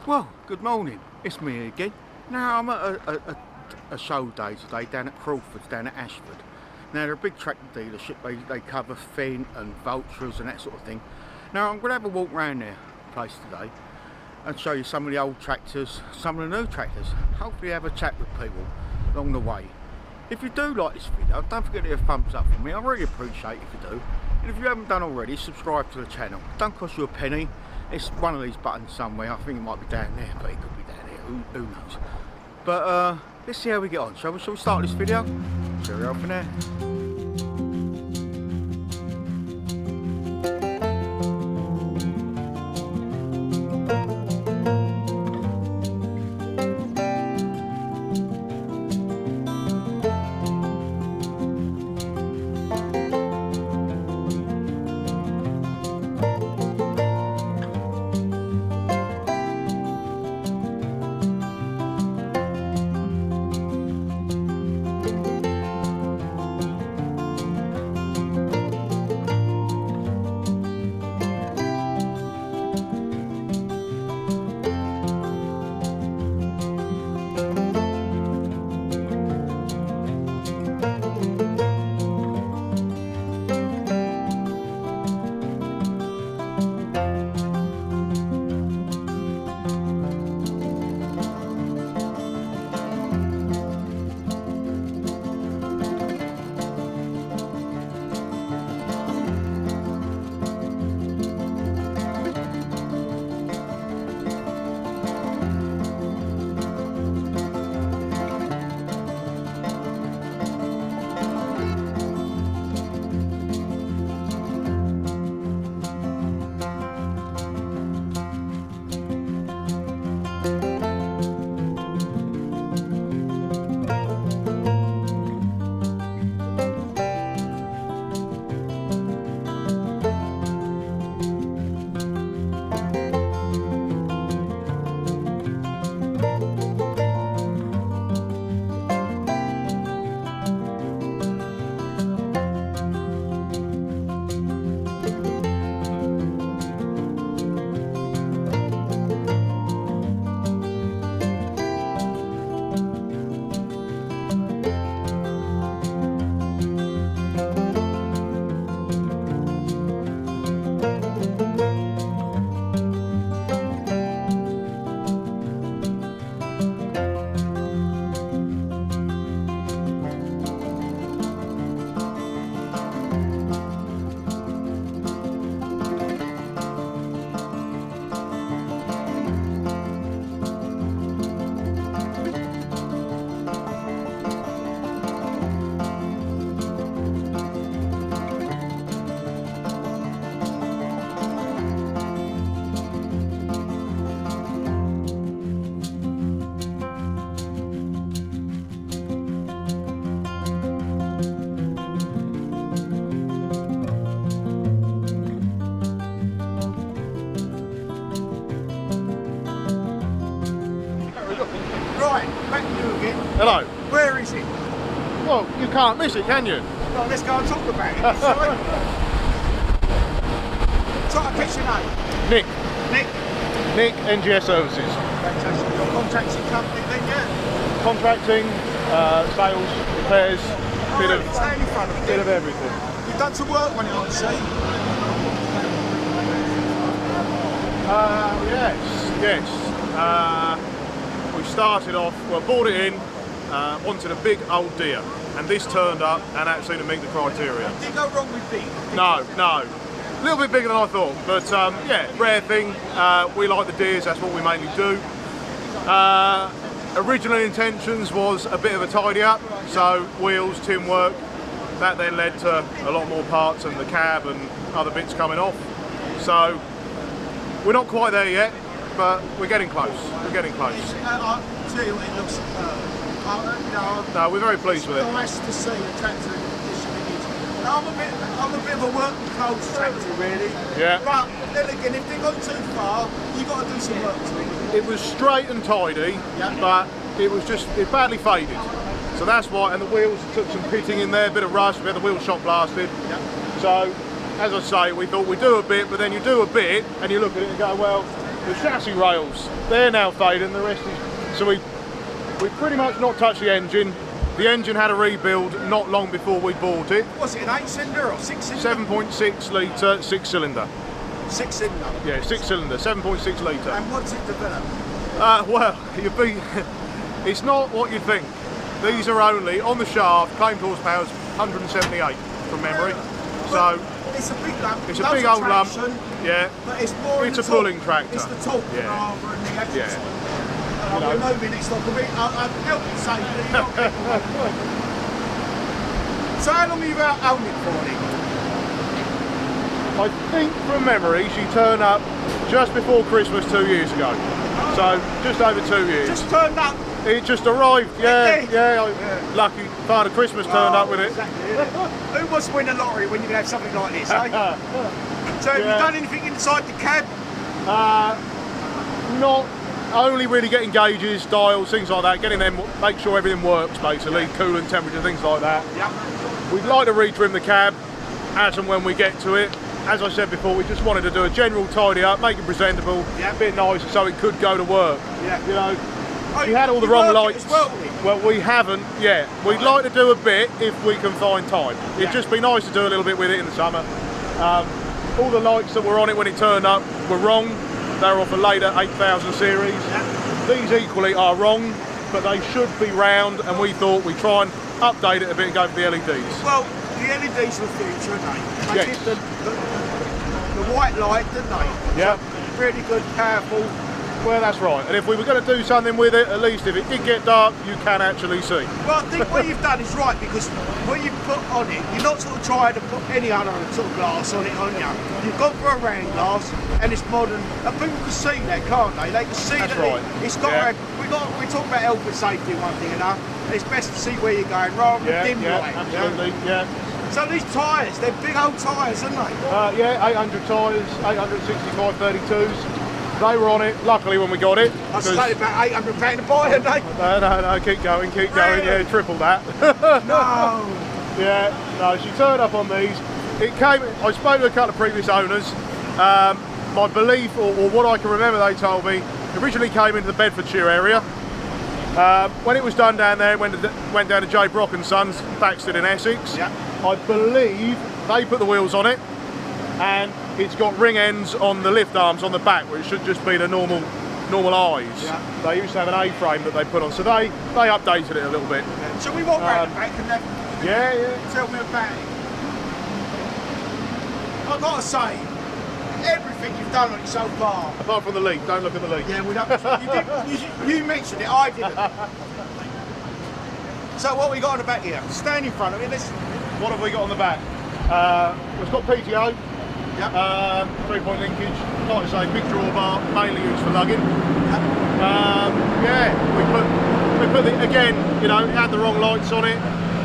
Well, good morning. It's me again. Now I'm at a show day today down at CrawFords, down at Ashford. Now they're a big tractor dealership. They cover Finn and Vultures and that sort of thing. Now I'm going to have a walk around their place today and show you some of the old tractors, some of the new tractors. Hopefully have a chat with people along the way. If you do like this video, don't forget to hit a thumbs up for me. I really appreciate it if you do. And if you haven't done already, subscribe to the channel. It don't cost you a penny. It's one of these buttons somewhere. I think it might be down there, but it could be down there. Who knows? But let's see how we get on. Shall we start this video? Cheerio for now. Hello. Where is it? Well, you can't miss it, can you? Well, let's go and talk about it. Sorry. Try to catch your name. Nick. Nick. Nick, NGS Services. Fantastic. Your contracting company then, yeah? Contracting, sales, repairs, bit of everything. You've done some work on it, I see. Yes. We started off, bought it in, wanted a big old deer, and this turned up and actually to meet the criteria. Did you go wrong with big? No. A little bit bigger than I thought, but yeah, rare thing. We like the deers, that's what we mainly do. Original intentions was a bit of a tidy up, so wheels, tin work. That then led to a lot more parts and the cab and other bits coming off. So we're not quite there yet, but we're getting close. We're getting close. I'll tell you, it looks No, we're very pleased with it. nice to see the tractor in the condition it is. I'm a bit of a working clothes tractor, really. Yeah. But then again, if they go too far, you've got to do some work to it. It was straight and tidy, Yeah. but it badly faded. So that's why, and the wheels took some pitting in there, a bit of rust, we had the wheel shot blasted. Yeah. So, as I say, we thought we'd do a bit, but then you do a bit, and you look at it and go, well, the chassis rails, they're now fading, the rest is... So we pretty much not touched the engine. The engine had a rebuild not long before we bought it. Was it an 8-cylinder or 6-cylinder? 7.6 litre, 6-cylinder. 6-cylinder? Yeah, 6-cylinder, 7.6 litre. And what's it developed? Well, it's not what you think. These are only, on the shaft, claimed horsepower is 178 from memory. So it's a big lump. It's a big old lump. Yeah. But it's more. It's a pulling tractor. It's the torque rather than the action. Yeah. We're moving it like a bit. Help it safely. So how long have you owned it for, Nick? I think from memory she turned up just before Christmas 2 years ago. So just over 2 years. Just turned up. It just arrived, yeah. Lucky Father Christmas turned up with it. Exactly, Who wants to win the lottery when you can have something like this, eh? So have you done anything inside the cab? Not only really getting gauges, dials, things like that, getting them, make sure everything works basically, coolant, temperature, things like that. Yeah. We'd like to retrim the cab as and when we get to it. As I said before, we just wanted to do a general tidy up, make it presentable, a bit nice so it could go to work. Yeah. You know, we had all the wrong lights. Well, we haven't yet. We'd like to do a bit if we can find time. It'd just be nice to do a little bit with it in the summer. All the lights that were on it when it turned up were wrong. They're off a later 8000 series. These equally are wrong, but they should be round, and we thought we'd try and update it a bit and go for the LEDs. Well, the LEDs are the future, aren't they? They did the white light, didn't they? Yeah. So, really good, powerful. Well, that's right. And if we were going to do something with it, at least if it did get dark, you can actually see. Well, I think what you've done is right, because when you put on it, you're not sort of trying to put any other sort of glass on it, on you. You've gone for a round glass, and it's modern, and people can see that, can't they? They can see that's that right. It's got. We talk about health and safety, one thing, and it's best to see where you're going rather than dim light. Absolutely, yeah. So these tyres, they're big old tyres, aren't they? Yeah, 800 tyres, 865 32s. They were on it, luckily, when we got it. I started about £800 to buy it, mate. No, keep going, yeah, triple that. No. Yeah, no, she turned up on these. It came, I spoke to a couple of previous owners. My belief, or what I can remember they told me, originally came into the Bedfordshire area. When it was done down there, it went down to J. Brock and Sons, Baxter in Essex. Yeah. I believe they put the wheels on it, and it's got ring ends on the lift arms on the back, where it should just be the normal eyes. Yeah. They used to have an A-frame that they put on, so they updated it a little bit. Yeah. So we walk round the back and then tell me about it. I've got to say, everything you've done on it so far. Apart from the leak, don't look at the leak. Yeah, we don't. You mentioned it, I didn't. So what we got on the back here? Stand in front of it. What have we got on the back? It's got PTO. Yep. 3-point linkage. Like I say, big drawbar, mainly used for lugging. Yep. We put the, again, you know, it had the wrong lights on it.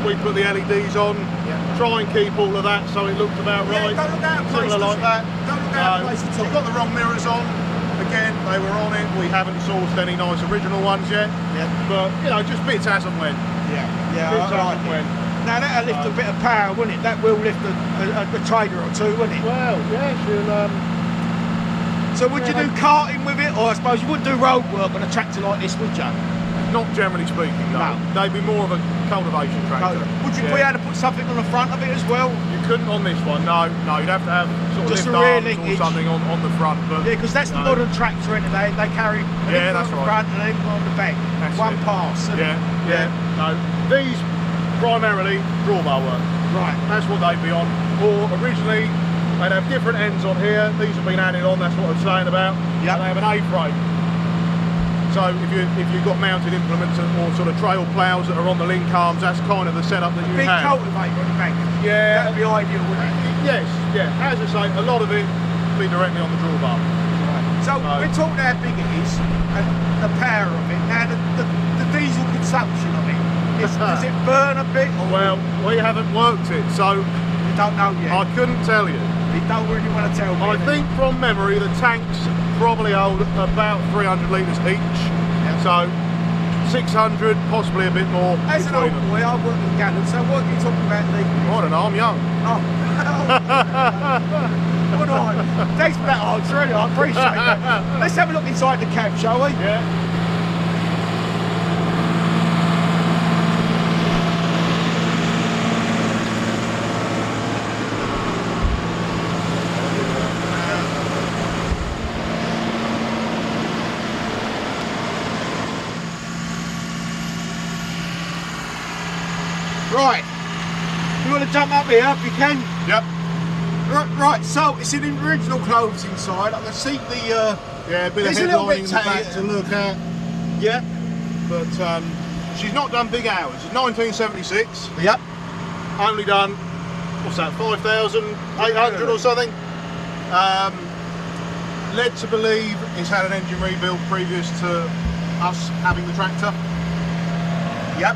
We put the LEDs on. Yep. Try and keep all of that so it looked about right. Don't look out of place. Similar like that. Don't look out of place at all. You've got the wrong mirrors on. Again, they were on it. We haven't sourced any nice original ones yet. Yeah. But you know, just bits as and when. Yeah. Bits as and when. Now that'll lift a bit of power, wouldn't it? That will lift a trailer or two, wouldn't it? Well, yeah, she'll. So would you do karting with it, or I suppose you wouldn't do road work on a tractor like this, would you? Not generally speaking, no. They'd be more of a cultivation tractor. Would you be able to put something on the front of it as well? You couldn't on this one, no. You'd have to have sort of just lift a rear arms linkage or something on the front. But yeah, because that's the modern tractor, isn't it? They carry that's on the right. front and then on the back. That's one pass. Yeah. No, these primarily drawbar work. Right. That's what they'd be on. Or originally they'd have different ends on here. These have been added on. That's what I'm saying about. Yeah. They have an A-frame. So if you've got mounted implements or sort of trail ploughs that are on the link arms, that's kind of the setup that you have. Big cultivator on the back. Yeah. That'd be ideal, wouldn't it? Yes. Yeah. As I say, a lot of it will be directly on the drawbar. Right. So we're talking how big it is and the power of it. Now the diesel consumption of it. Does it burn a bit? Or? Well, we haven't worked it, so you don't know yet. I couldn't tell you. You don't really want to tell me. I think from memory, the tanks probably hold about 300 litres each. Yeah. So 600, possibly a bit more. As an old boy, I work in gallons. So what are you talking about? I don't know. I'm young. Oh. Good on. Thanks for that answer, anyway. I appreciate that. Let's have a look inside the cab, shall we? Yeah. Right. You want to jump up here if you can? Yep. Right, so it's in the original clothes inside. I can see the Yeah, a bit of there's a little headlining bit in the back tatty. to look at. Yeah. But she's not done big hours. It's 1976. Yep. Only done, what's that, 5,800 or something. Led to believe it's had an engine rebuild previous to us having the tractor. Yep.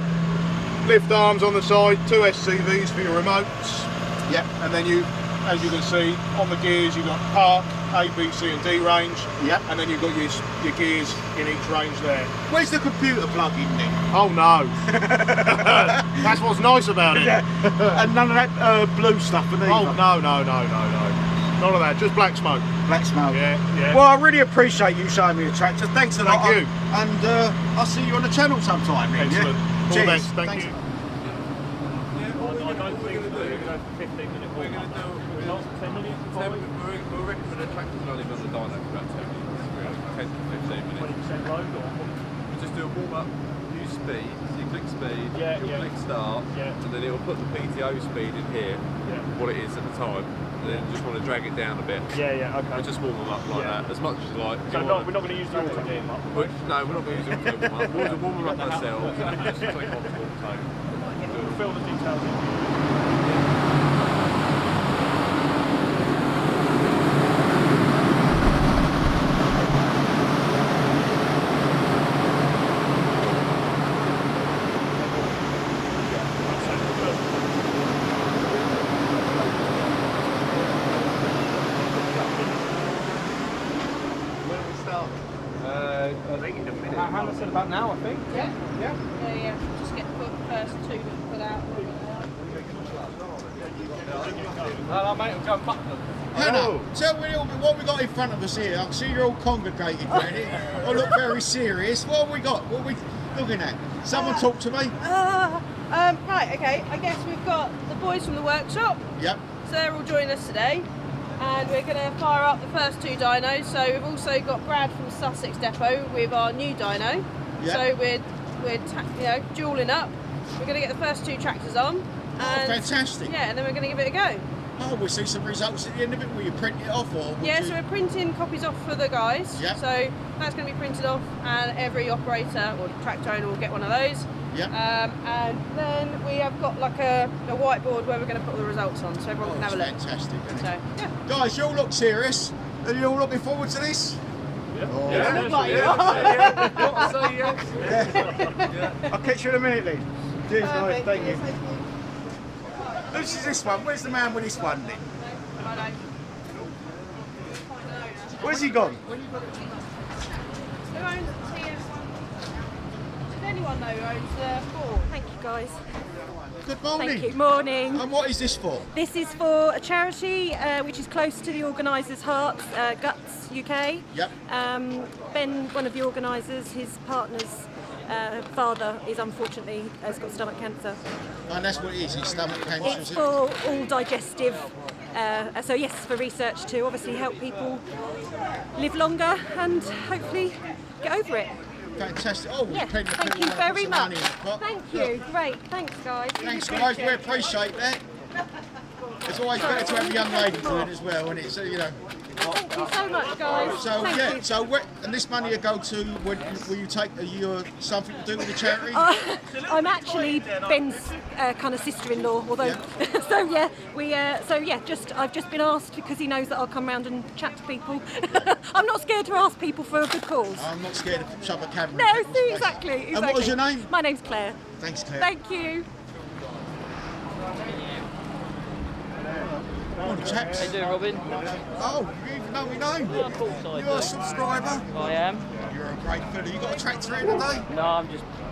Lift arms on the side, 2 SCVs for your remotes. Yep. And then you, as you can see, on the gears you've got park, A, B, C and D range. Yep. And then you've got your gears in each range there. Where's the computer plug in then? Oh no. That's what's nice about it. Yeah. And none of that blue stuff in either. Oh no. None of that, just black smoke. Black smoke. Yeah. Well, I really appreciate you showing me the tractor. Thanks a lot. Thank you. And I'll see you on the channel sometime. Then, Excellent. Yeah? All the Cheers. best. Thank Thanks. you. We'll recommend a tractor's only on the dyno for about 10 minutes, 10 to 15 minutes. 20% load or? We just do a warm up, use speed, so you click speed, you'll click start, and then it'll put the PTO speed in here, what it is at the time, and then you just want to drag it down a bit. Okay. We just warm them up like that, as much as you like. So we're not going to use the auto game up? No, we're not going to use it to warm up. We'll warm them up ourselves, and then just take off the auto. We'll fill the details in. How much about now, I think? Yeah. Just get the first two put out. Hello, mate. I'm going back. Hannah, tell me a little bit what we got in front of us here. I can see you're all congregated around it. I look very serious. What have we got? What are we looking at? Someone talk to me. Right, okay. I guess we've got the boys from the workshop. Yep. So they're all joining us today. And we're going to fire up the first 2 dynos. So we've also got Brad from Sussex Depot with our new dyno. Yep. So we're dueling up. We're going to get the first 2 tractors on. Oh, fantastic. Yeah, and then we're going to give it a go. Oh, we'll see some results at the end of it. Will you print it off or? Yeah, so we're printing copies off for the guys. Yep. So that's going to be printed off, and every operator or tractor owner will get one of those. Yep. And then we have got like a whiteboard where we're going to put all the results on, so everyone can have a look. Fantastic. Isn't it? So, yeah. Guys, you all look serious. Are you all looking forward to this? Yeah, look like you are. I'll catch you in a minute then. Cheers, guys. Perfect. Thank you. Yes, Who's this one? Where's the man with this one then? Where's he gone? Who owns the TM190? Does anyone know who owns the Ford? Thank you, guys. Good morning. Thank you. Morning. And what is this for? This is for a charity which is close to the organisers' hearts, Guts UK. Yep. Ben, one of the organisers, his partner's father is unfortunately has got stomach cancer. And that's what it is. It's stomach cancer. It's for all digestive. So yes, for research to obviously help people live longer and hopefully get over it. Fantastic. Oh, Yeah, plenty of thank people you wanna put very some much. money in the pot. Thank Look, you. Great. Thanks, guys. Really Thanks, guys. We appreciate it. appreciate that. It's always better to have a young lady do it as well, and it's you know. Thank you so much, guys. So Thank yeah. you. So and this money will go to. Will you take? Are you something to do with the charity? I'm actually Ben's kind of sister-in-law, although so yeah, I've just been asked because he knows that I'll come round and chat to people. I'm not scared to ask people for a good cause. I'm not scared to shove a camera. No, in people's face. exactly. And what was your name? My name's Claire. Thanks, Claire. Thank you. Morning, chaps. How you doing, Robin? Oh, you even know my name? Yeah, of course I You're do. a subscriber. I am. You're a great fella. You got a tractor here today? No, I'm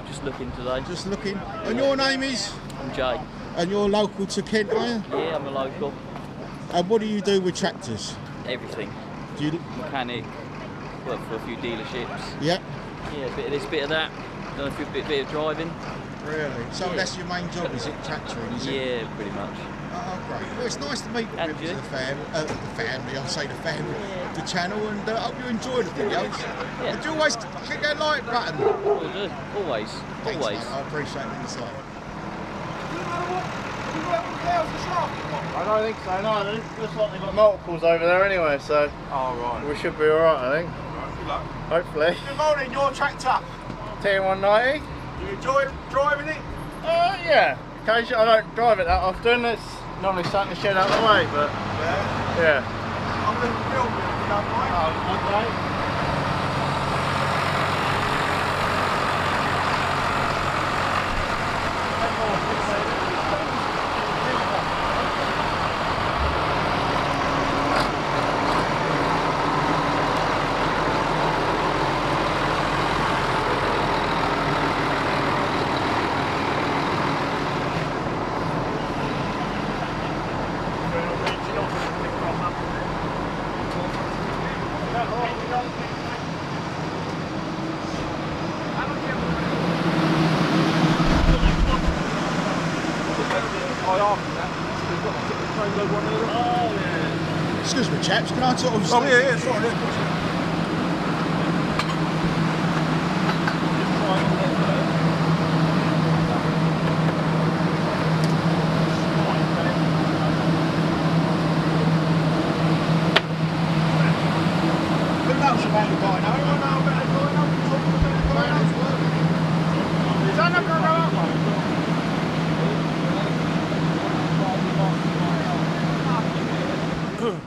just looking today. Just looking. And your name is? I'm Jay. And you're local to Kent, are you? Yeah, I'm a local. And what do you do with tractors? Everything. Do you? Mechanic, work for a few dealerships. Yeah. Yeah, a bit of this, bit of that. Done a bit of driving. Really? So Yeah. that's your main job, is it, tractoring? Is it? Yeah, pretty much. Oh, great. Well, it's nice to meet the And members you? of the family, I'll say the family, the channel, and I hope you enjoy the videos. Yeah. And you always click that like button. Will do. Always. Thanks, Always. mate. I appreciate the insight. I don't think so, no. It looks like they've got multiples over there anyway, so we should be alright, I think. Hopefully. Good morning, your tractor. TM190? You enjoy driving it? Yeah. Occasionally, I don't drive it that often. It's normally something to shed out of the way, but yeah. I'm going to film you if you don't mind. Okay. Excuse me, chaps, can I sort of... Oh, yeah, sorry. Who knows about the Dyno? Anyone know about the Dyno? Talking about the Dyno's working. Is that not going to go up,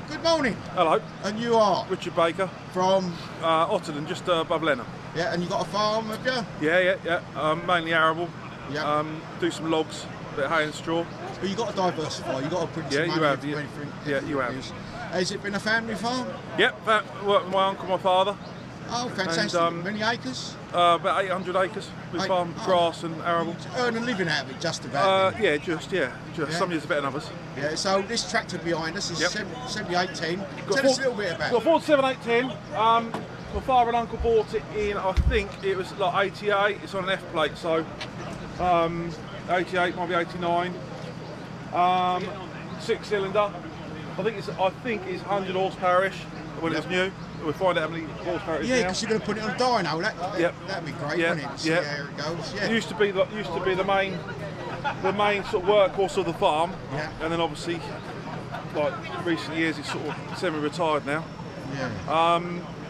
Good morning. Hello, And you are? Richard Baker From... Otterden, just above Lenham. Yeah, and you got a farm, have you? Yeah. Mainly arable. Yeah. Do some logs, bit of hay and straw. But you got to diversify, you got to put Yeah, some you money have, into yeah. anything. Yeah, you have. Has it been a family farm? Yep, that worked with my uncle, my father. Oh, fantastic. And, Many acres? About 800 acres with farm, grass and arable. Earn a living out of it, just about. Yeah, just. Yeah. Some years are better than others. Yeah, so this tractor behind us is Yep. 7810. Got Tell us a little bit about Got a it. Ford 7810. My father and uncle bought it in, I think it was like 88. It's on an F plate, so 88, might be 89. 6-cylinder. I think it's 100 horsepower-ish when it's new. We'll find out how many horsepower it is Yeah, now. because you're going to put it on dyno. Yep. That'd be great, Yeah, wouldn't it? See yeah. how it goes. Yeah. It used to be the main sort of workhorse of the farm, Yeah. and then obviously, like recent years, it's sort of semi-retired now. Yeah.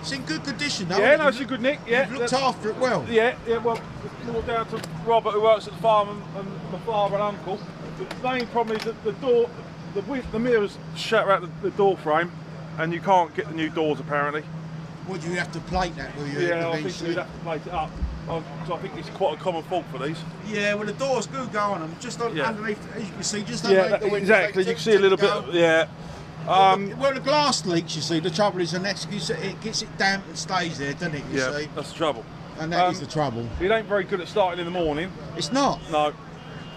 It's in good condition, though. Yeah, isn't no, it? it's a good nick. Yeah, You've looked after it well. Yeah. Well, it's more down to Robert, who works at the farm, and my father and uncle. The main problem is that the door, the mirrors shut out the door frame, and you can't get the new doors apparently. Would you have to plate that, will you? Yeah, I think eventually? you'd have to plate it up. So I think it's quite a common fault for these. Yeah, well the doors do go on them, just on, Yeah. underneath, as you can see, just Yeah, underneath the window. exactly. You can see a little bit. Yeah. Well, the glass leaks, you see. The trouble is, the next it gets it damp and stays there, doesn't it? You Yeah, see, that's the trouble. and that is the trouble. It ain't very good at starting in the morning. It's not. No,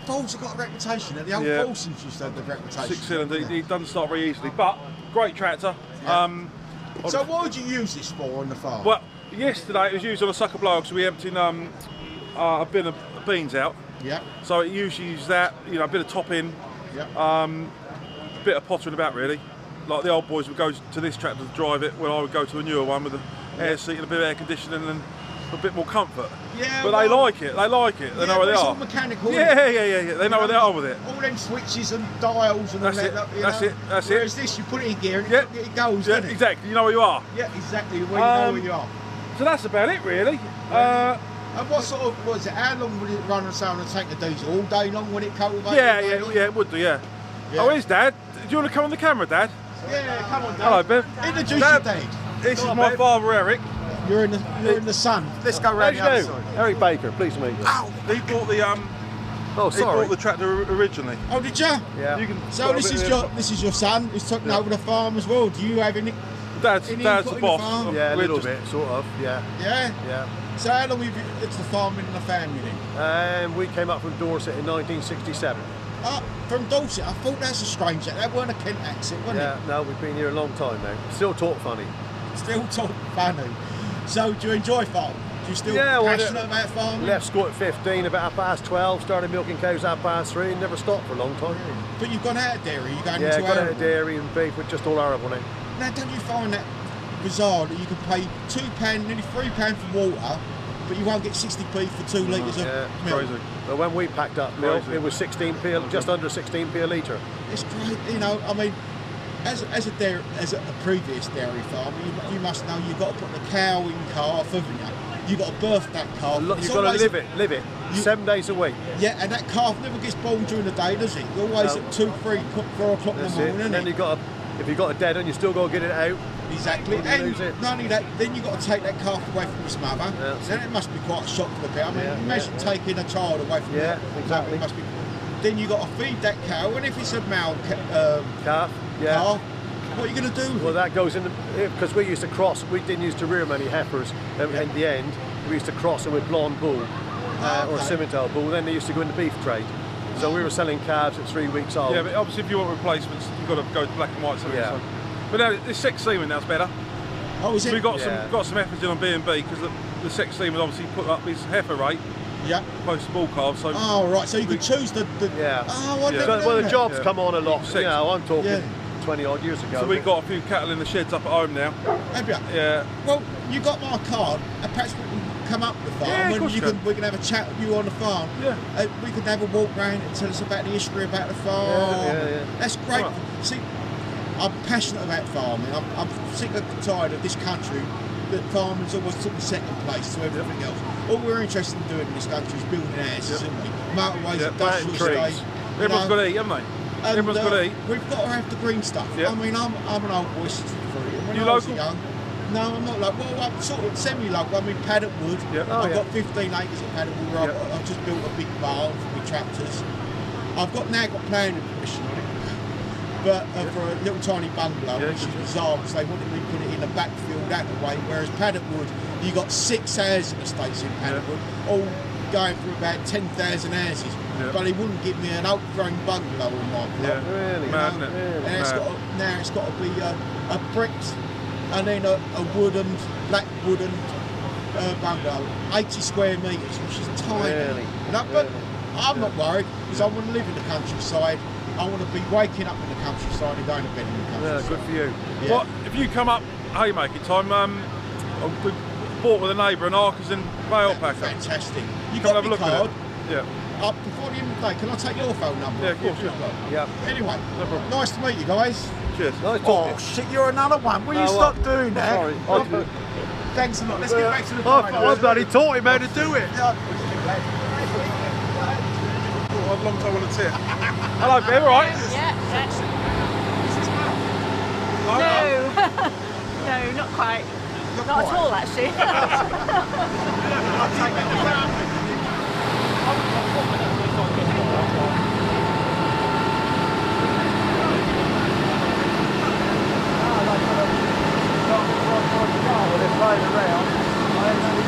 Fords have got a reputation. The old Yeah. Fawsons used to have the reputation. 6-cylinder. didn't they? It doesn't start very easily, but great tractor. Yeah. So what would you use this for on the farm? Well, yesterday it was used on a sucker blower because we emptied a bin of beans out. Yeah. So it usually uses that, a bit of topping, Yeah. bit of pottering about really. Like the old boys would go to this tractor to drive it, when I would go to a newer one with an air seat and a bit of air conditioning and a bit more comfort. Yeah, But well, they like it. They like it. They yeah, know where they it's are. all mechanical. isn't Yeah. it? They know where they are with it. All them switches and dials and That's all it, that. that's it, that's it. Whereas this, you put it in gear and Yeah. it goes, Yeah, doesn't it? exactly. You know where you are. Yeah, exactly. Where you know where you are. So that's about it, really. And what sort of was it? How long would it run on someone and take the diesel? All day long when it cultivated? Yeah, it would do. Yeah. Yeah. Oh, here's Dad. Do you want to come on the camera, Dad? Yeah, come on, Dad. Hello, Ben. Introduce Dad. your dad. This is my father, Eric. You're in the sun. Let's go round the other side. Eric Baker, pleased to meet you. He bought the Oh, he bought the tractor originally. Oh, did you? Yeah. You can So put a this bit is there. your son who's taking over the farm as well. Do you have any? Dad's any the input in the boss. farm? Yeah, a We're little just- bit, sort of, yeah. Yeah. Yeah. So how long have you? It's the farm in the family then? We came up from Dorset in 1967. From Dorset. I thought that's a strange accent. That weren't a Kent accent, wasn't Yeah, no, we've been here a long time now. Still talk funny. it? Still talk funny. So, do you enjoy farming? Do you still passionate about farming? Left school at 15, about 12:30, started milking cows at 3:30, and never stopped for a long time. But you've gone out of dairy. You're going Yeah, into got out arable. of dairy and beef with just all arable now. Now, don't you find that bizarre that you can pay £2, nearly £3 for water, but you won't get 60p for 2 litres of milk? Crazy. But when we packed up milk, Crazy. it was 16p, just under 16p a litre. It's great, you know. I mean, as a previous dairy farmer, you must know you've got to put the cow in calf, haven't you? You've got to birth that calf. You've got to live it. 7 days a week. Yeah, and that calf never gets born during the day, does it? You're always at 2, 3, 4 o'clock in the morning, And isn't then it? if you've got a dead one, you still got to get it out. Exactly. Wouldn't And lose it. not only that, then you've got to take that calf away from its mother. Yeah. Then it must be quite a shock for the cow. I mean, Yeah, imagine taking a child away from Yeah, the exactly. It must be. Then you've got to feed that cow, and if it's a male Calf, yeah. calf, what are you going to do with Well, it? that goes in because we used to cross. We didn't used to rear many heifers. In the end, we used to cross them with blonde bull or Simmental bull. Then they used to go in the beef trade. So we were selling calves at 3 weeks old. Yeah, but obviously if you want replacements, you've got to go to black and white. Yeah. So. But no, the sex semen now's better. Oh, is it? We got Yeah. some heifers in on B&B because the sex semen obviously put up his heifer rate Yeah. post bull calves. So Oh, right. So you could choose the. Yeah. Oh, I Yeah. never So, knew well, the that. job's Yeah. come on a lot. Six. You know, I'm talking Yeah. 20 odd years ago. so we've got a few cattle in the sheds up at home now. Have you? Yeah. Well, you got my card. And perhaps we can come up to the farm Yeah, of and course you can. we can have a chat with you on the farm. Yeah. We can have a walk round and tell us about the history about the farm. Yeah. That's great. Right. See, I'm passionate about farming. I'm sick and tired of this country that farming's always took the second place to everything else. All we're interested in doing in this country is building houses, isn't we? Motorways, Yeah, industrial planting estate. trees. Everyone's got to eat, haven't they? And, Everyone's got to eat. We've got to have the green stuff. Yeah. I mean, I'm an old boy, 63. And when You I was local? young, no, I'm not local. Well, I'm sort of semi-local. I'm in Paddock Wood. Yeah. Oh, I've yeah. got 15 acres of Paddock Wood. Where Yeah. I've just built a big barn for my tractors. I've now got planning permission on it, but for a little tiny bungalow, Yeah, which is good. bizarre because they wanted me to put it in the backfield out the way. Whereas Paddock Wood, you got 6 housing estates in Paddock Wood, all going for about 10,000 houses. Yeah. But he wouldn't give me an oak-grown bungalow on my plot. Yeah. Really? Mad, isn't it? Really? And Mad. it's got to be a bricked and then a wooden, black wooden bungalow, 80 square metres, which is tiny. Really? You know, but I'm not worried because I want to live in the countryside. I want to be waking up in the countryside and going to bed in the Yeah, countryside. good for you. Yeah. What if you come up haymaking time? We bought with a neighbour an Artisan Vale packer. Fantastic. You Come got have a my look card. at it. Yeah. Before the end of the day, can I take your phone number? Yeah, of course, Yeah. Anyway, No problem. nice to meet you guys. Cheers. Nice Oh talking. shit, you're another one. Will you Oh, stop well, doing that? sorry. Thanks a lot. Let's get back to the I dino. bloody taught him how to do it. Yeah. I've long time on a tip. Hello, Bev, all right? Yeah, No. no, not quite. Not at all, actually. They're playing around.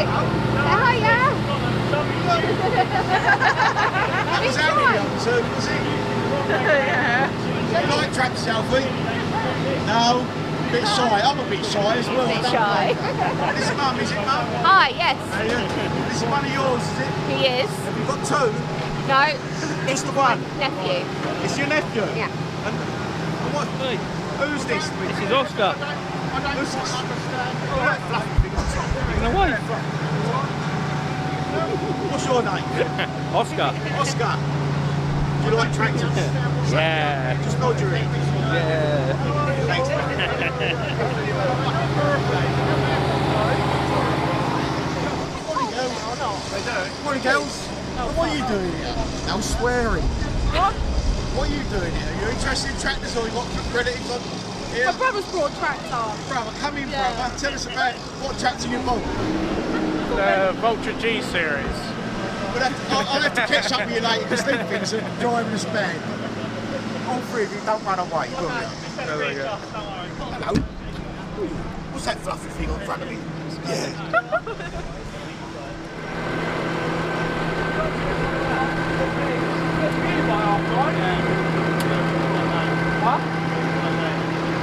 Hiya. That was Harry on the circuit, was it? Yeah. You like tractor selfie? No. A bit shy. I'm a bit shy as well. Bit shy. This is Mum, is it Mum? Hi, yes. This is one of yours, is it? He is. Have you got two? No. Just the one? Nephew. It's your nephew? Yeah. And what? Who's this? This is Oscar. Who's this? Oh, that fluffy thing on top. No way. What's your name? Oscar. Oscar. Do you like tractors? Yeah. Just nod your head. Yeah. Thanks. Morning, girls. What are you doing here? No swearing. What? What are you doing here? Are you interested in tractors or you got relatives on here? My brother's brought a tractor. Brother, come in, brother. Tell us about what tractor you bought. The Vulture G series. I'll have to catch up with you later because these things are driving us mad. All three of you don't run away, will you? There we go. Hello. What's that fluffy thing on front of me? Yeah.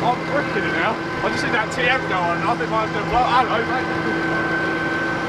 I'm bricking it now. I just see that TM go on and I think mine's going to blow. Hello, mate.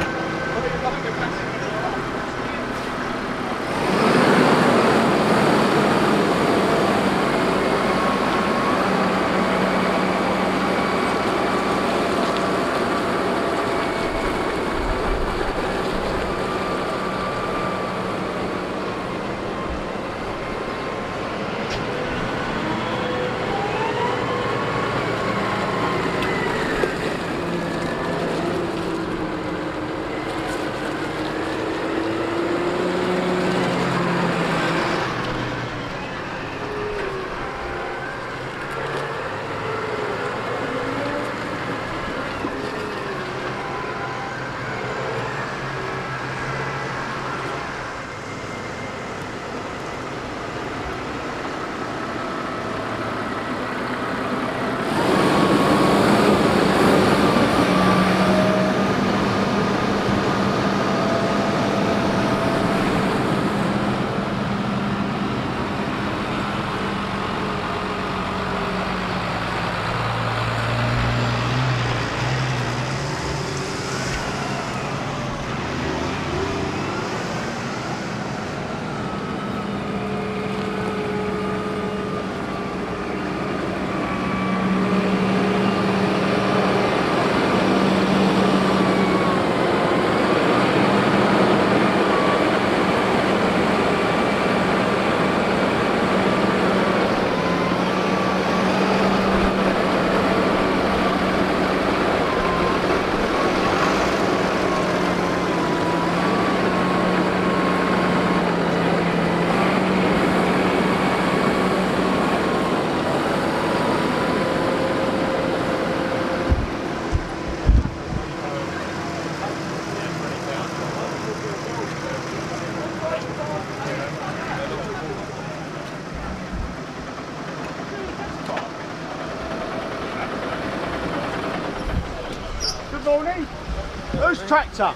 Morning. Whose tractor?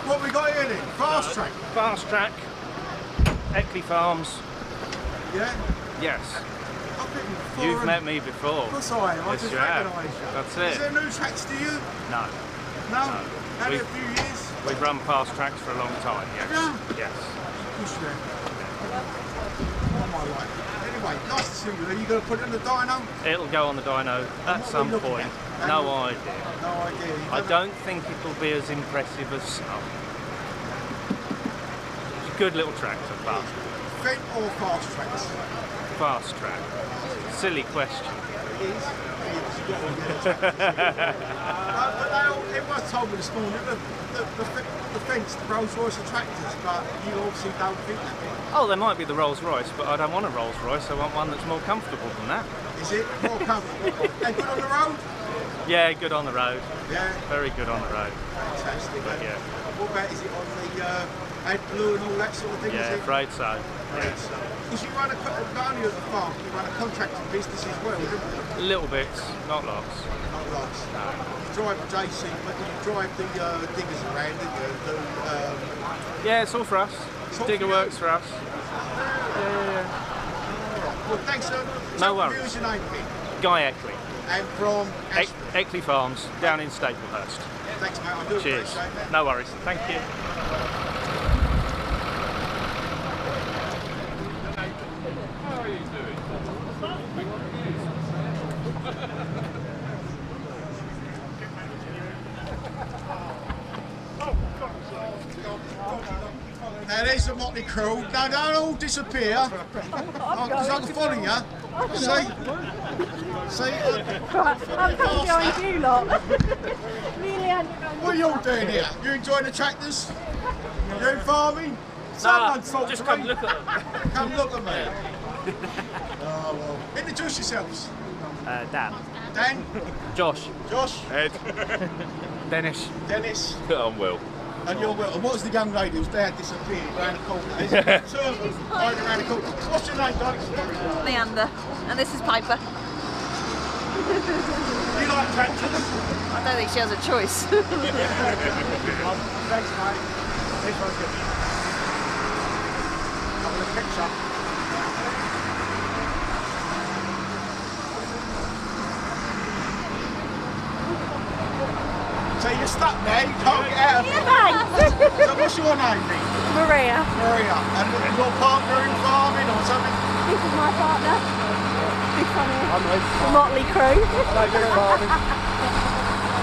What we got here then? Fast track? Fast Track, Eckley Farms. Yeah? Yes. I've been before. You've met me before. Of course I am. I Yes, just you have. recognise you. That's Is it. there new tracks to you? No. No? No. Had it We've- a few years? We've run Fast Tracks for a long time, yes. Yeah. Yes. Push there. Oh my life. Anyway, nice to see you. Are you going to put it in the dyno? It'll go on the dyno at some looking point. at? No idea. No idea. I don't think it'll be as impressive as some. It's a good little tractor, but Fent or fast tracks? Fast Track. Silly question. It is. But everyone told me this morning the fence, the Rolls Royce of tractors, but you obviously don't think that big. Oh, there might be the Rolls Royce, but I don't want a Rolls Royce. I want one that's more comfortable than that. Is it? More comfortable. And good on the road? Yeah, good on the road. Yeah. Very good on the road. Fantastic. But yeah. What about, is it on the AdBlue and all that sort of thing? Yeah, is it? afraid so. Afraid so. Because you run not only at the farm, you run a contracting business as well, don't you? Little bits, not lots. Not lots. You drive the JC, but you drive the diggers around, didn't you? Yeah, it's all for us. Digger works for us. Well, thanks, sir. No worries. Who's your name, Pete? Guy Eckley. And from Eckley Farms, down in Staplehurst. Thanks, mate. I do Cheers. appreciate that. No worries. Thank you. How are you doing? Now there's the motley crew. No, don't all disappear. Because I can follow you. See? I'm coming behind you lot. Really? What are you all doing here? You enjoying the tractors? You farming? Someone talk just to come me. look at them. Come look at me. Oh, well. Introduce yourselves. Dan. Dan? Josh. Josh? Ed. Dennis. Dennis? I'm Will. And you're Will. And what was the young lady whose dad disappeared around the corner? Two of them going around the corner. What's your name, darling? Leander. And this is Piper. You like tractors? I don't think she has a choice. Thanks, mate. This one's good. Couple of picture. So you're stuck there, you can't get out of it. Thanks. So what's your name, then? Maria. Maria. And your partner in farming or something? This is my partner. This one here. I'm the motley crew.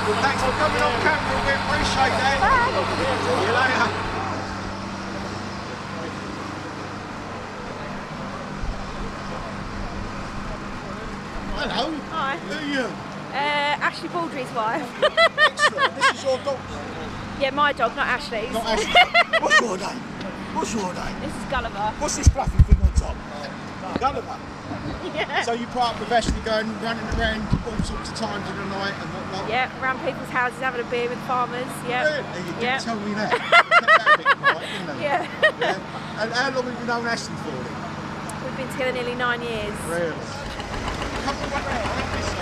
Well, thanks for coming on camera, we appreciate that. See you later. Hello. Hi. Who are you? Ashley Baldry's wife. Excellent. This is your dog. Yeah, my dog, not Ashley's. Not Ashley. What's your name? What's your name? This is Gulliver. What's this fluffy thing on top? Gulliver. Yeah. So you part professionally going running around all sorts of times of the night and whatnot? Yeah, around people's houses having a beer with farmers. Yeah. Really? You didn't tell me that. Yeah. Yeah. And how long have you known Ashley for then? We've been together nearly 9 years. Really? Come on, back round this side.